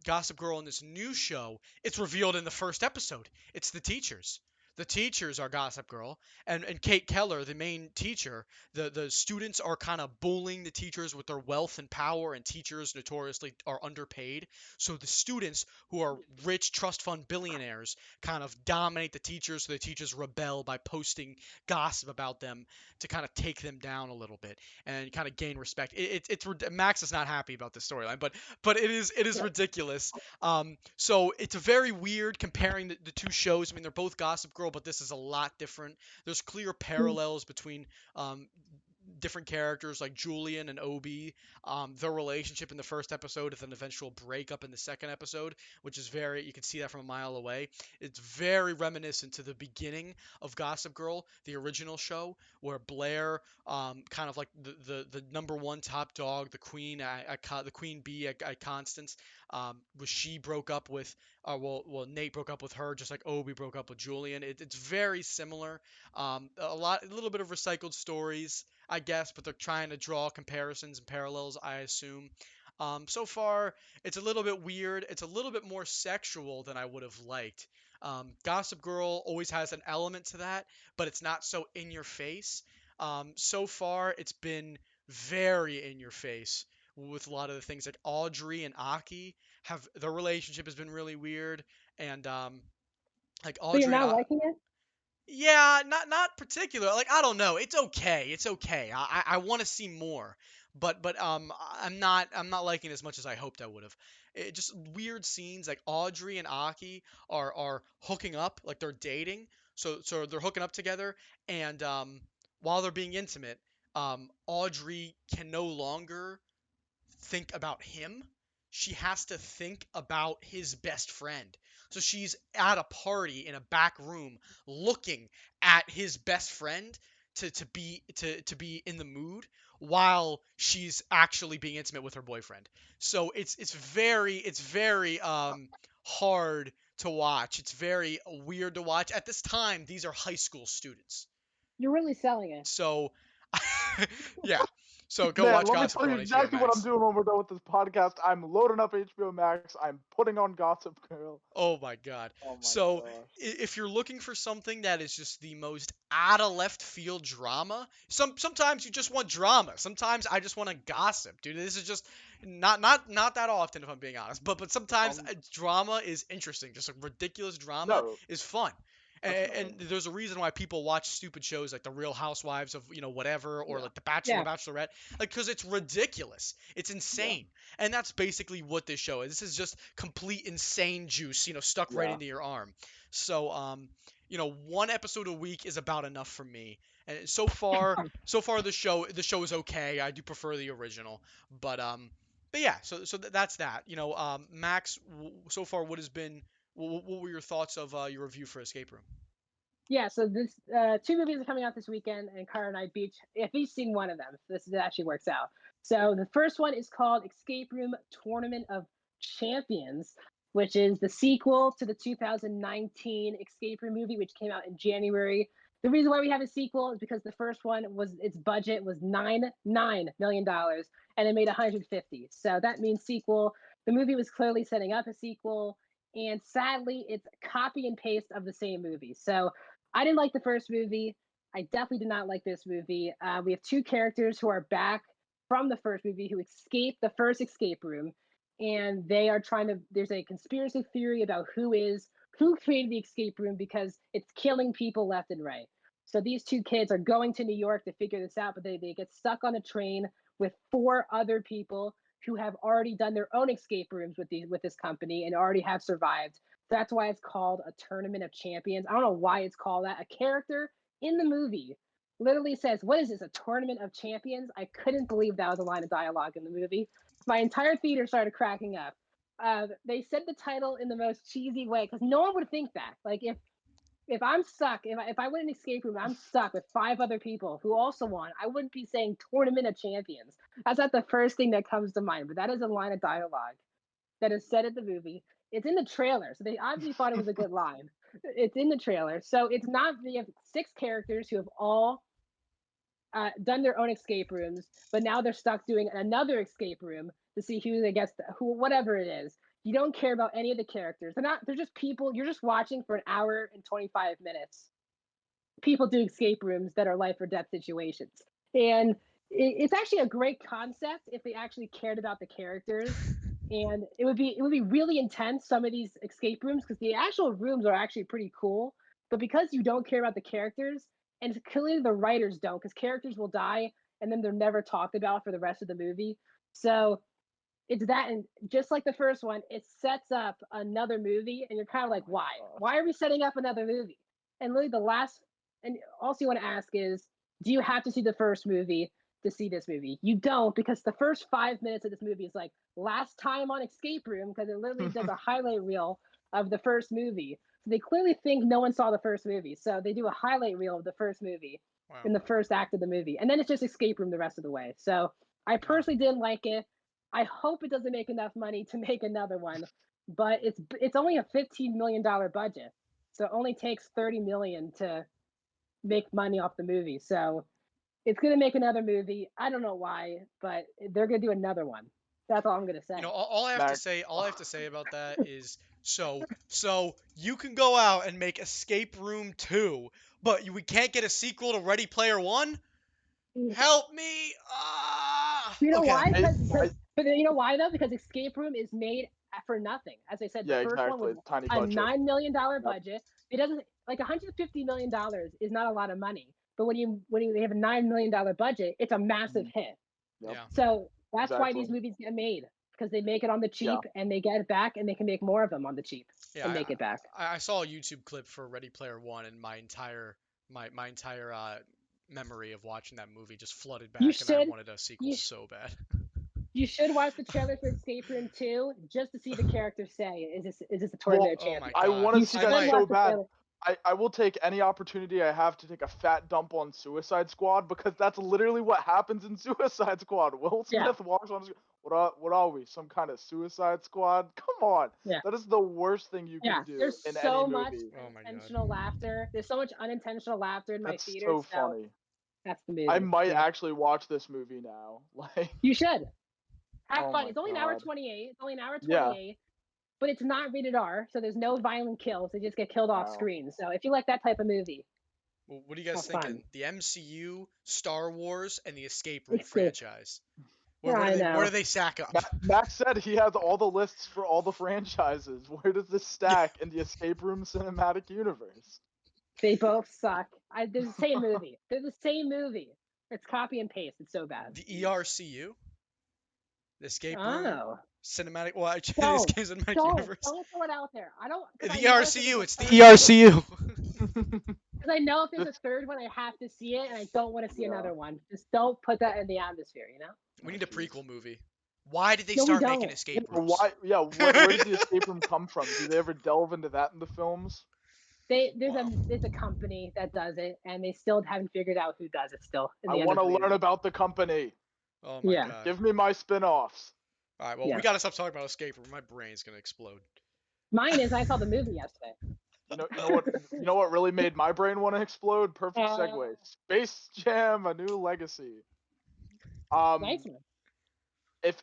Gossip Girl in this new show, it's revealed in the first episode. It's the teachers. The teachers are Gossip Girl, and Kate Keller, the main teacher. The students are kind of bullying the teachers with their wealth and power, and teachers notoriously are underpaid. So the students, who are rich trust fund billionaires, kind of dominate the teachers. So the teachers rebel by posting gossip about them to kind of take them down a little bit and kind of gain respect. Max is not happy about this storyline, but it is ridiculous. So it's a very weird comparing the two shows. I mean, they're both Gossip Girl, but this is a lot different. There's clear parallels between different characters like Julian and Obi, their relationship in the first episode, and then eventual breakup in the second episode, which is you can see that from a mile away. It's very reminiscent to the beginning of Gossip Girl, the original show, where Blair, kind of like the number one top dog, the queen, the queen bee at Constance, was she broke up with, Nate broke up with her, just like Obi broke up with Julian. It's very similar. A little bit of recycled stories, I guess, but they're trying to draw comparisons and parallels, I assume. So far, it's a little bit weird. It's a little bit more sexual than I would have liked. Gossip Girl always has an element to that, but it's not so in your face. So far, it's been very in your face with a lot of the things like Audrey and Aki have their relationship has been really weird, and like So you're Audrey and not liking it? yeah, not particular. Like I don't know. It's okay. It's okay. I want to see more, but I'm not liking it as much as I hoped I would have. Just weird scenes like Audrey and Aki are hooking up, like they're dating. So they're hooking up together, and while they're being intimate, Audrey can no longer think about him. She has to think about his best friend. So she's at a party in a back room looking at his best friend to be in the mood while she's actually being intimate with her boyfriend. So it's very hard to watch. It's very weird to watch. At this time, these are high school students. You're really selling it. So yeah. So go Man, watch let me Gossip tell you Girl on HBO exactly what I'm Max. doing when we're done with this podcast. I'm loading up HBO Max. I'm putting on Gossip Girl. Oh my god. Oh my So gosh. if you're looking for something that is just the most out of left field drama, sometimes you just want drama. Sometimes I just want to gossip, dude. This is just not that often if I'm being honest. But sometimes drama is interesting. Just a ridiculous drama No, is fun. And definitely. there's a reason why people watch stupid shows like The Real Housewives of whatever, or Yeah. like The Bachelor, Yeah. Bachelorette, like because it's ridiculous, it's Yeah. insane, and that's basically what this show is. This is just complete insane juice, stuck right Yeah. into your arm. So, one episode a week is about enough for me. And so far the show is okay. I do prefer the original, but yeah. So that's that. Max, so far, what were your thoughts of your review for Escape Room? Yeah, so this 2 movies are coming out this weekend, and Cara and I have each seen one of them. This actually works out. So the first one is called Escape Room Tournament of Champions, which is the sequel to the 2019 Escape Room movie, which came out in January. The reason why we have a sequel is because the first one was its budget was $9 million and it made 150. So that means sequel. The movie was clearly setting up a sequel, and sadly, it's copy and paste of the same movie. So I didn't like the first movie. I definitely did not like this movie. We have two characters who are back from the first movie who escaped the first escape room, and they are trying to. There's a conspiracy theory about who created the escape room because it's killing people left and right. So these two kids are going to New York to figure this out, but they get stuck on a train with 4 other people who have already done their own escape rooms with this company and already have survived. That's why it's called a Tournament of Champions. I don't know why it's called that. A character in the movie literally says, "What is this? A Tournament of Champions?" I couldn't believe that was a line of dialogue in the movie. My entire theater started cracking up. They said the title in the most cheesy way because no one would think that. Like if I'm stuck, if I went in an escape room, I'm stuck with 5 other people who also won, I wouldn't be saying Tournament of Champions. That's not the first thing that comes to mind, but that is a line of dialogue that is said in the movie. It's in the trailer, so they obviously thought it was a good line. It's in the trailer, so it's not. They have 6 characters who have all done their own escape rooms, but now they're stuck doing another escape room to see who they guess who whatever it is. You don't care about any of the characters. They're just people. You're just watching for an hour and 25 minutes. People do escape rooms that are life or death situations. And it's actually a great concept if they actually cared about the characters. And it would be really intense, some of these escape rooms, because the actual rooms are actually pretty cool. But because you don't care about the characters, and clearly the writers don't, because characters will die and then they're never talked about for the rest of the movie. So it's that, and just like the first one, it sets up another movie, and you're kind of like, why? Why are we setting up another movie? And really, and also you want to ask is, do you have to see the first movie to see this movie? You don't, because the first 5 minutes of this movie is like last time on escape room, because it literally does a highlight reel of the first movie. So they clearly think no one saw the first movie, so they do a highlight reel of the first movie in the first act of the movie, and then it's just escape room the rest of the way. So I personally didn't like it. I hope it doesn't make enough money to make another one, but it's only a $15 million budget, so it only takes 30 million to make money off the movie. So it's gonna make another movie. I don't know why, but they're gonna do another one. That's all I'm gonna say. You know, all I have to say, about that is, so you can go out and make Escape Room 2, but we can't get a sequel to Ready Player One? Help me! You know Okay. why? But you know why though? Because Escape Room is made for nothing. As I said, the first one was Tiny a budget. $9 million budget. It doesn't, like, $150 million is not a lot of money. But when you have a $9 million budget, it's a massive hit. Yep. Yeah. So that's why these movies get made, because they make it on the cheap and they get it back, and they can make more of them on the cheap and make it back. I saw a YouTube clip for Ready Player One, and my entire memory of watching that movie just flooded back, and I wanted a sequel so bad. You should watch the trailer for Escape Room 2 just to see the characters say, "Is this a Tournament of Champions?" I want to see that so bad. Trailer. I will take any opportunity I have to take a fat dump on Suicide Squad, because that's literally what happens in Suicide Squad. Will Smith walks on. What are we? Some kind of Suicide Squad? Come on. Yeah. That is the worst thing you can do There's in so any much movie. unintentional laughter. There's so much unintentional laughter in my That's theater. so funny. That's the movie. I might actually watch this movie now. Like, you should. Have Oh fun. my It's only an God. hour 28. It's only an hour 28. But it's not rated R, so there's no violent kills. They just get killed off Wow. screen. So if you like that type of movie, Well, what are you guys Have thinking? fun. The MCU, Star Wars, and the Escape Room Escape. franchise. Where do they stack up? Max said he has all the lists for all the franchises. Where does this stack in the Escape Room cinematic universe? they both suck. They're the same movie. They're the same movie. It's copy and paste. It's so bad. The ERCU? The Escape Room Oh. cinematic. Well, actually, Don't. this game's cinematic Don't universe. throw it out there. I don't. The 'cause I know if ERCU. there's It's a the third- ERCU. Because I know if there's a third one, I have to see it, and I don't want to see another one. Just don't put that in the atmosphere, you know? We need a prequel movie. Why did they No, we start don't. making escape Yeah, rooms? where did the Escape Room come from? Do they ever delve into that in the films? There's a company that does it, and they still haven't figured out who does it still. I want to learn about the company. Oh my Yeah. god. Give me my spin-offs. All right, well, Yeah. we gotta stop talking about escape room. My brain's gonna explode. Mine is I saw the movie yesterday. You know what really made my brain want to explode? Perfect segue. Space Jam: A New Legacy. Nice one.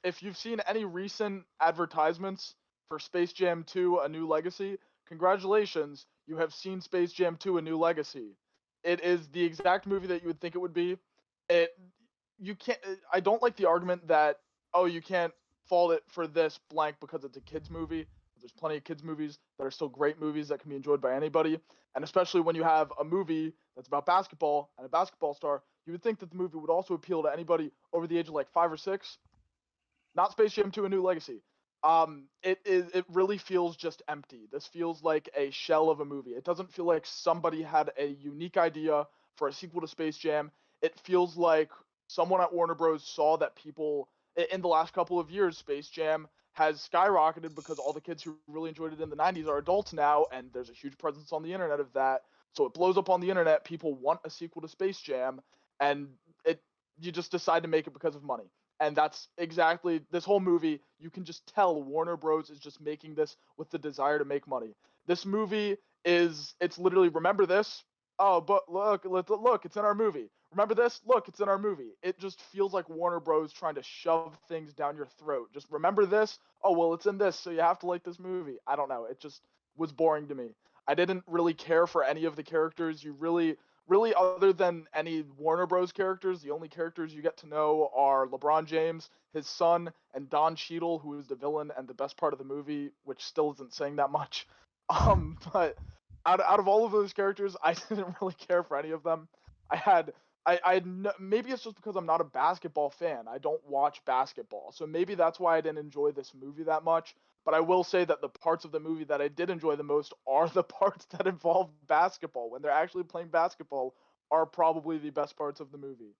If you've seen any recent advertisements for Space Jam 2: A New Legacy, congratulations, you have seen Space Jam 2: A New Legacy. It is the exact movie that you would think it would be. It you can't I don't like the argument that, oh, you can't fault it for this blank because it's a kids movie. There's plenty of kids movies that are still great movies that can be enjoyed by anybody, and especially when you have a movie that's about basketball and a basketball star, you would think that the movie would also appeal to anybody over the age of like 5 or 6. Not Space Jam 2: A New Legacy. It really feels just empty. This feels like a shell of a movie. It doesn't feel like somebody had a unique idea for a sequel to Space Jam. It feels like someone at Warner Bros. Saw that people in the last couple of years, Space Jam has skyrocketed because all the kids who really enjoyed it in the 90s are adults now, and there's a huge presence on the internet of that. So it blows up on the internet. People want a sequel to Space Jam, and you just decide to make it because of money. And that's exactly this whole movie. You can just tell Warner Bros. Is just making this with the desire to make money. This movie it's literally, remember this? Oh, but look, it's in our movie. Remember this? Look, it's in our movie. It just feels like Warner Bros. Trying to shove things down your throat. Just remember this? Oh, well, it's in this, so you have to like this movie. I don't know. It just was boring to me. I didn't really care for any of the characters. You really, other than any Warner Bros. Characters, the only characters you get to know are LeBron James, his son, and Don Cheadle, who is the villain and the best part of the movie, which still isn't saying that much. But out of all of those characters, I didn't really care for any of them. Maybe it's just because I'm not a basketball fan. I don't watch basketball, so maybe that's why I didn't enjoy this movie that much. But I will say that the parts of the movie that I did enjoy the most are the parts that involve basketball. When they're actually playing basketball, are probably the best parts of the movie.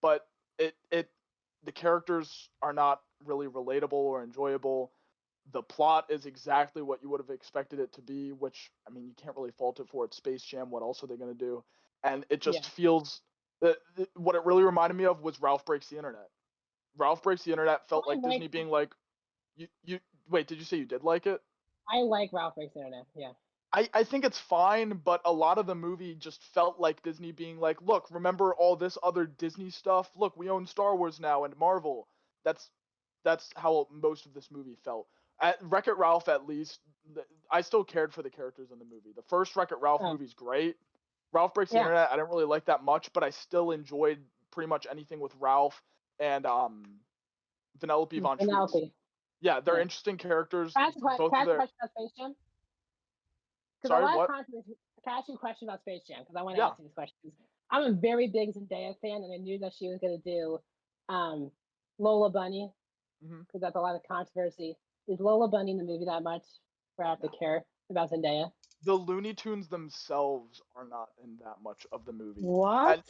But the characters are not really relatable or enjoyable. The plot is exactly what you would have expected it to be, which, I mean, you can't really fault it for. It's Space Jam. What else are they going to do? And it just feels what it really reminded me of was Ralph Breaks the Internet. Ralph Breaks the Internet felt like Disney being like, you wait, did you say you did like it? I like Ralph Breaks the Internet. Yeah. I think it's fine, but a lot of the movie just felt like Disney being like, look, remember all this other Disney stuff? Look, we own Star Wars now and Marvel. That's how most of this movie felt. At Wreck-It Ralph, at least, I still cared for the characters in the movie. The first Wreck-It Ralph movie's great. Ralph Breaks the Internet, I didn't really like that much, but I still enjoyed pretty much anything with Ralph and Vanellope Von Schweetz. Yeah, they're interesting characters. Can I ask a question about Space Jam? Sorry, what? Can I ask you a question about Space Jam? Because I want to ask you these questions. I'm a very big Zendaya fan, and I knew that she was going to do Lola Bunny, because that's a lot of controversy. Is Lola Bunny in the movie that much for I have to care about Zendaya? The Looney Tunes themselves are not in that much of the movie. What?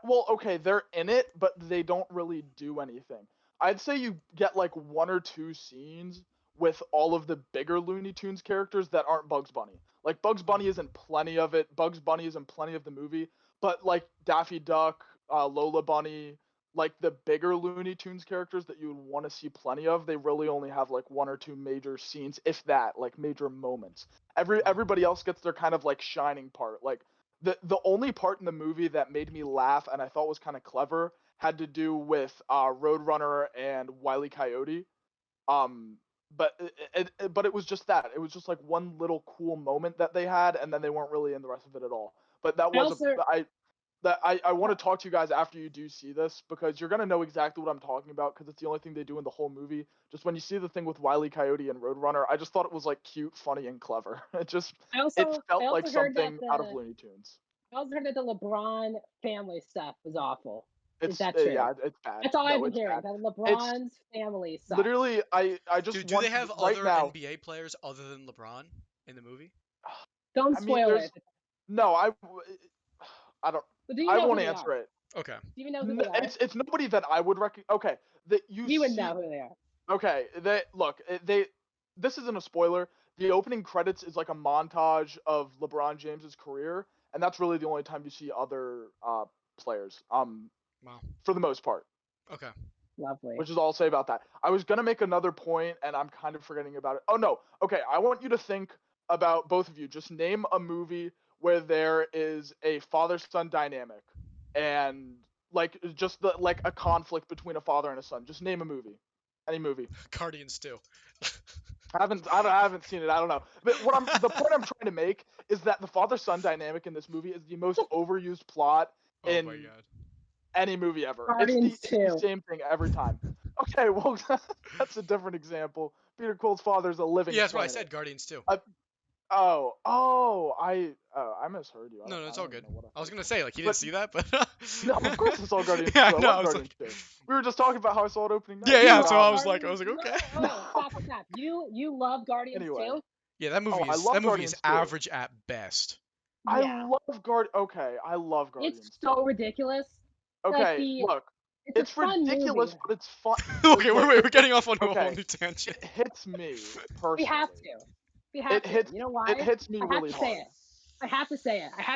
Well, okay, they're in it, but they don't really do anything. I'd say you get like 1 or 2 scenes with all of the bigger Looney Tunes characters that aren't Bugs Bunny. Like, Bugs Bunny is in plenty of it. Bugs Bunny is in plenty of the movie. But, like, Daffy Duck, Lola Bunny, like, the bigger Looney Tunes characters that you would want to see plenty of, they really only have, like, 1 or 2 major scenes, if that, like, major moments. Everybody else gets their kind of, like, shining part. Like, the only part in the movie that made me laugh and I thought was kind of clever had to do with Roadrunner and Wile E. Coyote. But it was just that. It was just like one little cool moment that they had, and then they weren't really in the rest of it at all. But that was I want to talk to you guys after you do see this, because you're gonna know exactly what I'm talking about, because it's the only thing they do in the whole movie. Just when you see the thing with Wile E. Coyote and Roadrunner, I just thought it was like cute, funny, and clever. It felt like something out of Looney Tunes. I also heard that the LeBron family stuff was awful. Is that true? Yeah, it's bad. That's all I've been hearing. That LeBron's family sucks. Literally, I just Dude, do they have other NBA players other than LeBron in the movie? Don't spoil it. No, I don't. I won't answer it. Okay. Do you even know who they are? It's nobody that I would recognize. Okay, you would know who they are. Okay, this isn't a spoiler. The opening credits is like a montage of LeBron James's career, and that's really the only time you see other players. Wow. For the most part. Okay. Lovely. Which is all I'll say about that. I was gonna make another point, and I'm kind of forgetting about it. Oh no. Okay, I want you to think about both of you. Just name a movie where there is a father-son dynamic, and like like a conflict between a father and a son. Just name a movie, any movie. Guardians 2. I haven't seen it. I don't know. But the point I'm trying to make is that the father-son dynamic in this movie is the most overused plot Oh in my god. any movie ever. Guardians It's the 2. same thing every time. Okay, well that's a different example. Peter Quill's father's a living Yeah, that's what I planet. said. Guardians 2. I misheard you. No, it's all good. I was gonna say. say, like, you didn't But- see that, but No, of course I saw Guardians 2. Yeah, I no, love I was Guardians 2. We were just talking about how I saw it opening night. Yeah, But, so I um, was like, okay. Stop. You love Guardians Anyway. too? Yeah, that movie I is love that movie Guardians is 2. average at best. I Yeah. love I love Guardians. It's so ridiculous. Okay, look. It's a fun ridiculous, movie. but it's fun. Okay, Look, we're getting off onto a whole okay. new tangent. It hits me personally. We have to. We have It to. hits. You know why? It hits me I have really to say hard. it. I have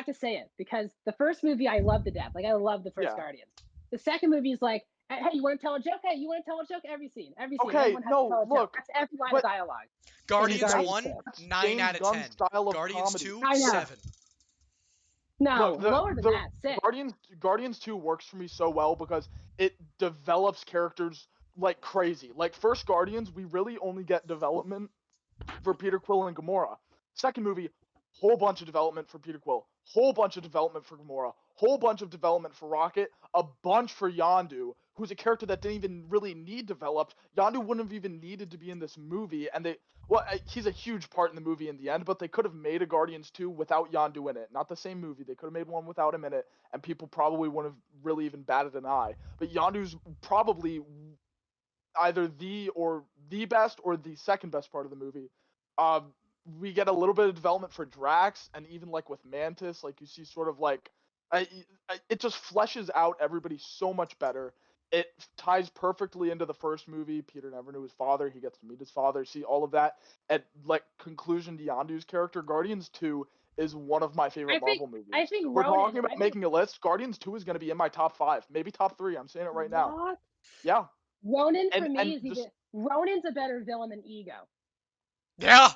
to say it because the first movie I loved to death. Like I love the first Yeah. Guardians. The second movie is like, hey, you want to tell a joke? Hey, you want to tell a joke? Every scene. Okay, Everyone has no, to tell a joke. look, That's every line but- of dialogue. Guardians Guardians 1, two. 9 James out of Gunn's 10. style of Guardians comedy. 2, I know. 7. No, Look, lower than that. 6. Guardians 2 works for me so well because it develops characters like crazy. Like first Guardians, we really only get development for Peter Quill and Gamora. Second movie, whole bunch of development for Peter Quill, whole bunch of development for Gamora, whole bunch of development for Rocket, a bunch for Yondu, who's a character that didn't even really need developed. Yondu wouldn't have even needed to be in this movie, and he's a huge part in the movie in the end, but they could have made a Guardians 2 without Yondu in it. Not the same movie. They could have made one without him in it, and people probably wouldn't have really even batted an eye. But Yondu's probably either the best or the second best part of the movie. We get a little bit of development for Drax, and even like with Mantis, like you see sort of like it just fleshes out everybody so much better. It ties perfectly into the first movie. Peter never knew his father. He gets to meet his father, see all of that. At like conclusion to Yondu's character, Guardians 2 is one of my favorite Marvel movies. I think We're Ronan, talking about making a list. Guardians 2 is going to be in my top 5, maybe top 3. I'm saying it right now. What? Yeah. Ronan for And- me and is just- either Ronan's a better villain than Ego. Yeah.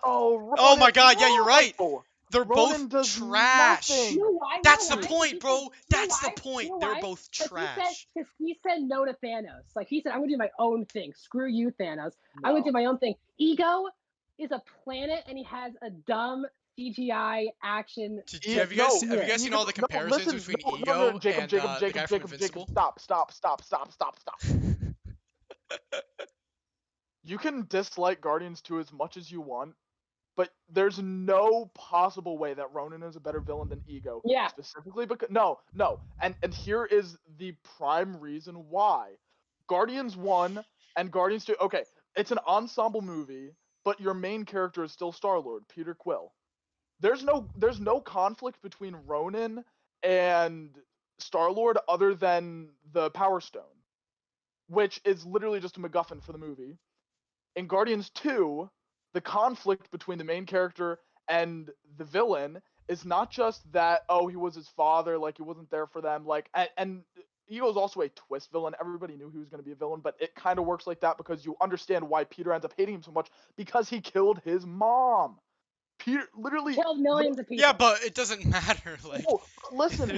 Oh my god, yeah, you're right. no! They're Ronan both does trash. nothing. You know why? That's You know the why? point, bro. You know That's the why? point. You know They're why? both 'Cause trash. he said no to Thanos. Like he said, I'm gonna do my own thing. Screw you, Thanos. I'm gonna do my own thing. Ego is a planet, and he has a dumb CGI action. Have you guys seen all the comparisons listen, between no, Ego Jacob, and Jacob, the Jacob, guy from Jacob, Invincible? Stop. You can dislike Guardians 2 as much as you want, but there's no possible way that Ronan is a better villain than Ego. Yeah. Specifically because no. And here is the prime reason why. Guardians 1 and Guardians 2, okay, it's an ensemble movie, but your main character is still Star-Lord, Peter Quill. There's no conflict between Ronan and Star-Lord other than the Power Stone, which is literally just a MacGuffin for the movie. In Guardians 2, the conflict between the main character and the villain is not just that, he was his father, like he wasn't there for them, like, and Ego's also a twist villain. Everybody knew he was going to be a villain, but it kind of works like that because you understand why Peter ends up hating him so much, because he killed his mom. Peter literally Killed millions of people. Yeah, but it doesn't matter. Like, no, listen,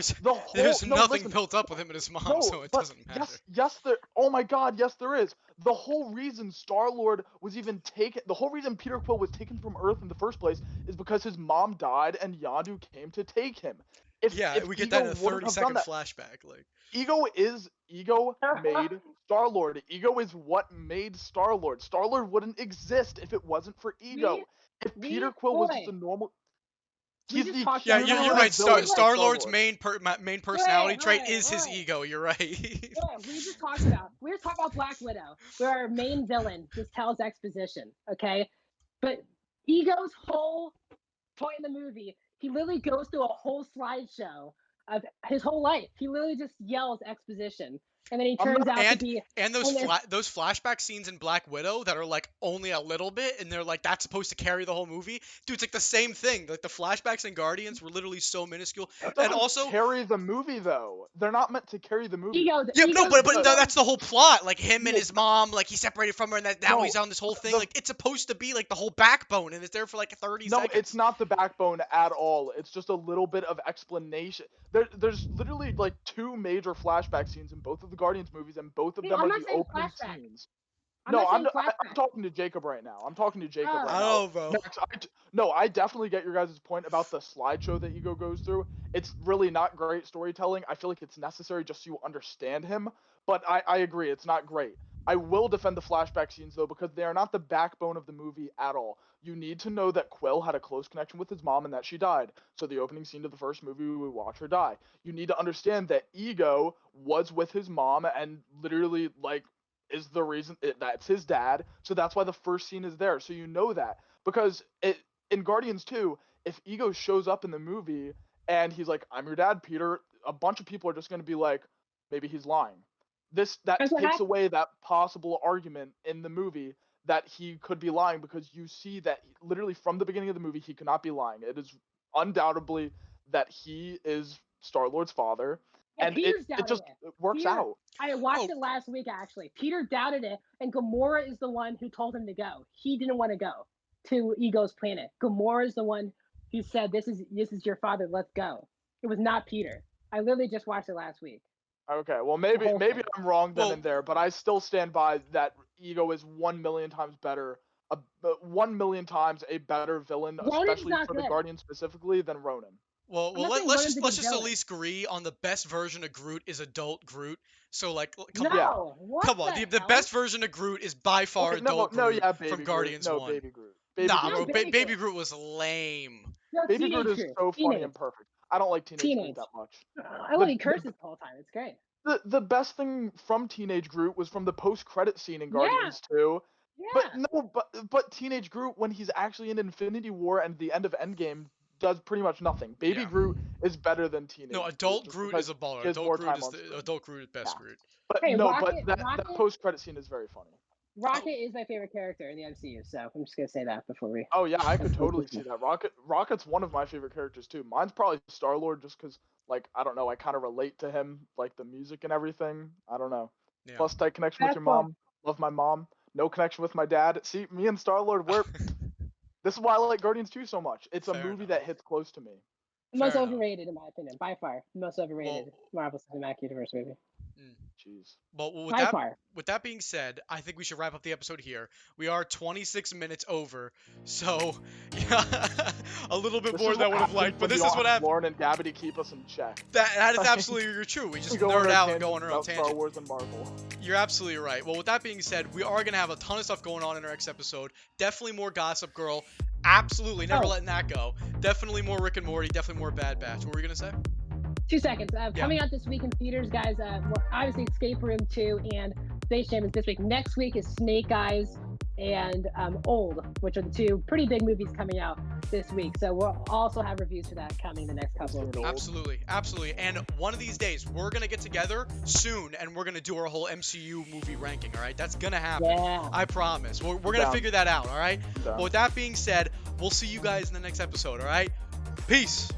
there's nothing built up with him and his mom, so it but doesn't matter. Yes, there. Oh my God, yes, there is. The whole reason Star-Lord was even taken, the whole reason Peter Quill was taken from Earth in the first place is because his mom died and Yondu came to take him. If We get Ego that in a wouldn't have 30-second done that- flashback. Like, Ego made Star-Lord. Ego is what made Star-Lord. Star-Lord wouldn't exist if it wasn't for Ego. If Peter Quill was just a normal. We He's just the talked yeah, about human you're that. right. villain of Star-Lord's Star-Lord. main personality trait right, is his right. ego. You're right. Yeah, we just talked about Black Widow, where our main villain just tells exposition, okay? But Ego's whole point in the movie, he literally goes through a whole slideshow of his whole life. He literally just yells exposition. and then he turns out to be. And those and there's- those flashback scenes in Black Widow that are like only a little bit, and they're like that's supposed to carry the whole movie. Dude, it's like the same thing. Like the flashbacks in Guardians were literally so minuscule. It And doesn't also, carry the movie though. They're not meant to carry the movie. Ego, yeah, no, Ego's but that's the whole plot. Like him and Yeah. his mom, like he separated from her, and that now No, he's on this whole thing. the- Like it's supposed to be like the whole backbone, and it's there for like 30 No, seconds. it's not the backbone at all. It's just a little bit of explanation. There's literally like 2 major flashback scenes in both of the Guardians movies, and both of No, them I'm are not the saying opening flashback. scenes. I'm No, not I'm saying I'm flashback. talking to Jacob right now. I'm talking to Jacob Oh. right I now. don't know, bro. Max, no, I definitely get your guys' point about the slideshow that Ego goes through. It's really not great storytelling. I feel like it's necessary just so you understand him, but I agree, it's not great. I will defend the flashback scenes though, because they are not the backbone of the movie at all. You need to know that Quill had a close connection with his mom and that she died. So the opening scene of the first movie, we watch her die. You need to understand that Ego was with his mom and literally like is the reason that's his dad. So that's why the first scene is there. So you know that because in Guardians 2, if Ego shows up in the movie and he's like, "I'm your dad, Peter," a bunch of people are just going to be like, maybe he's lying. That That's what takes happened. away that possible argument in the movie that he could be lying, because you see that literally from the beginning of the movie he could not be lying. It is undoubtedly that he is Star-Lord's father, Yeah, and Peter's it just doubting it works Peter- out. I watched Oh. it last week actually. Peter doubted it, and Gamora is the one who told him to go. He didn't want to go to Ego's planet. Gamora is the one who said, "This is your father. Let's go." It was not Peter. I literally just watched it last week. Okay, well maybe whole thing. I'm wrong then Well- and there, but I still stand by that Ego is 1,000,000 times better, 1,000,000 times a better villain, Ronan's especially not for the good. Guardians specifically, than Ronan. Well, I'm not saying let's Ronan's a just good at villain. least agree on the best version of Groot is adult Groot. So like, come No, on, what come on. The hell? best version of Groot is by far Okay, no, adult no, Groot yeah, baby from Groot. Guardians No, 1. Baby Groot. Baby Nah, Groot. bro, No, Baby Baby Groot. Groot was lame. No, Baby teenage Groot is Groot. so funny Teenage. and perfect. I don't like Teenage Teenage. Groot that much. I love he The- curses the whole time. It's great. The best thing from Teenage Groot was from the post-credit scene in Yeah. Guardians 2. Yeah. But no, but Teenage Groot, when he's actually in Infinity War and the end of Endgame, does pretty much nothing. Baby Yeah. Groot is better than Teenage No, Groot. adult just Groot because is a baller. he has Adult more Groot time is on the screen. adult Groot is best Yeah. Groot. But Hey, no, Rocket- but that Rocket- post-credit scene is very funny. Rocket is my favorite character in the MCU, so I'm just gonna say that before we. Oh yeah, I could totally see that. Rocket's one of my favorite characters too. Mine's probably Star-Lord, just because, like, I don't know, I kind of relate to him, like the music and everything. I don't know. Yeah. Plus tight connection with That's your fun. mom. Love my mom. No connection with my dad. See, me and Star-Lord, we're. This is why I like Guardians 2 so much. It's a Fair movie enough. that hits close to me. Most Fair enough. overrated, in my opinion, by far. Most overrated Marvel Cinematic Universe movie. Jeez. Well, with By that far. with that being said, I think we should wrap up the episode here. We are 26 minutes over, so yeah, a little bit This more is than I what would have happens liked. But when this you is don't what have happened. Lauren and Gabby to keep us in check. That is absolutely true. We just We go on nerd our out and tangents go on our own about Star tangent. Wars and Marvel. You're absolutely right. Well, with that being said, we are gonna have a ton of stuff going on in our next episode. Definitely more Gossip Girl. Absolutely, never Oh. letting that go. Definitely more Rick and Morty. Definitely more Bad Batch. What were you gonna say? 2 seconds. Coming out this week in theaters, guys. Well, obviously, Escape Room 2 and Space Jam is this week. Next week is Snake Eyes and Old, which are the 2 pretty big movies coming out this week. So we'll also have reviews for that coming the next couple of weeks. Absolutely, absolutely. And one of these days, we're gonna get together soon, and we're gonna do our whole MCU movie ranking. All right, that's gonna happen. Yeah. I promise. We're gonna Down. figure that out. All right. Down. Well, with that being said, we'll see you guys in the next episode. All right. Peace.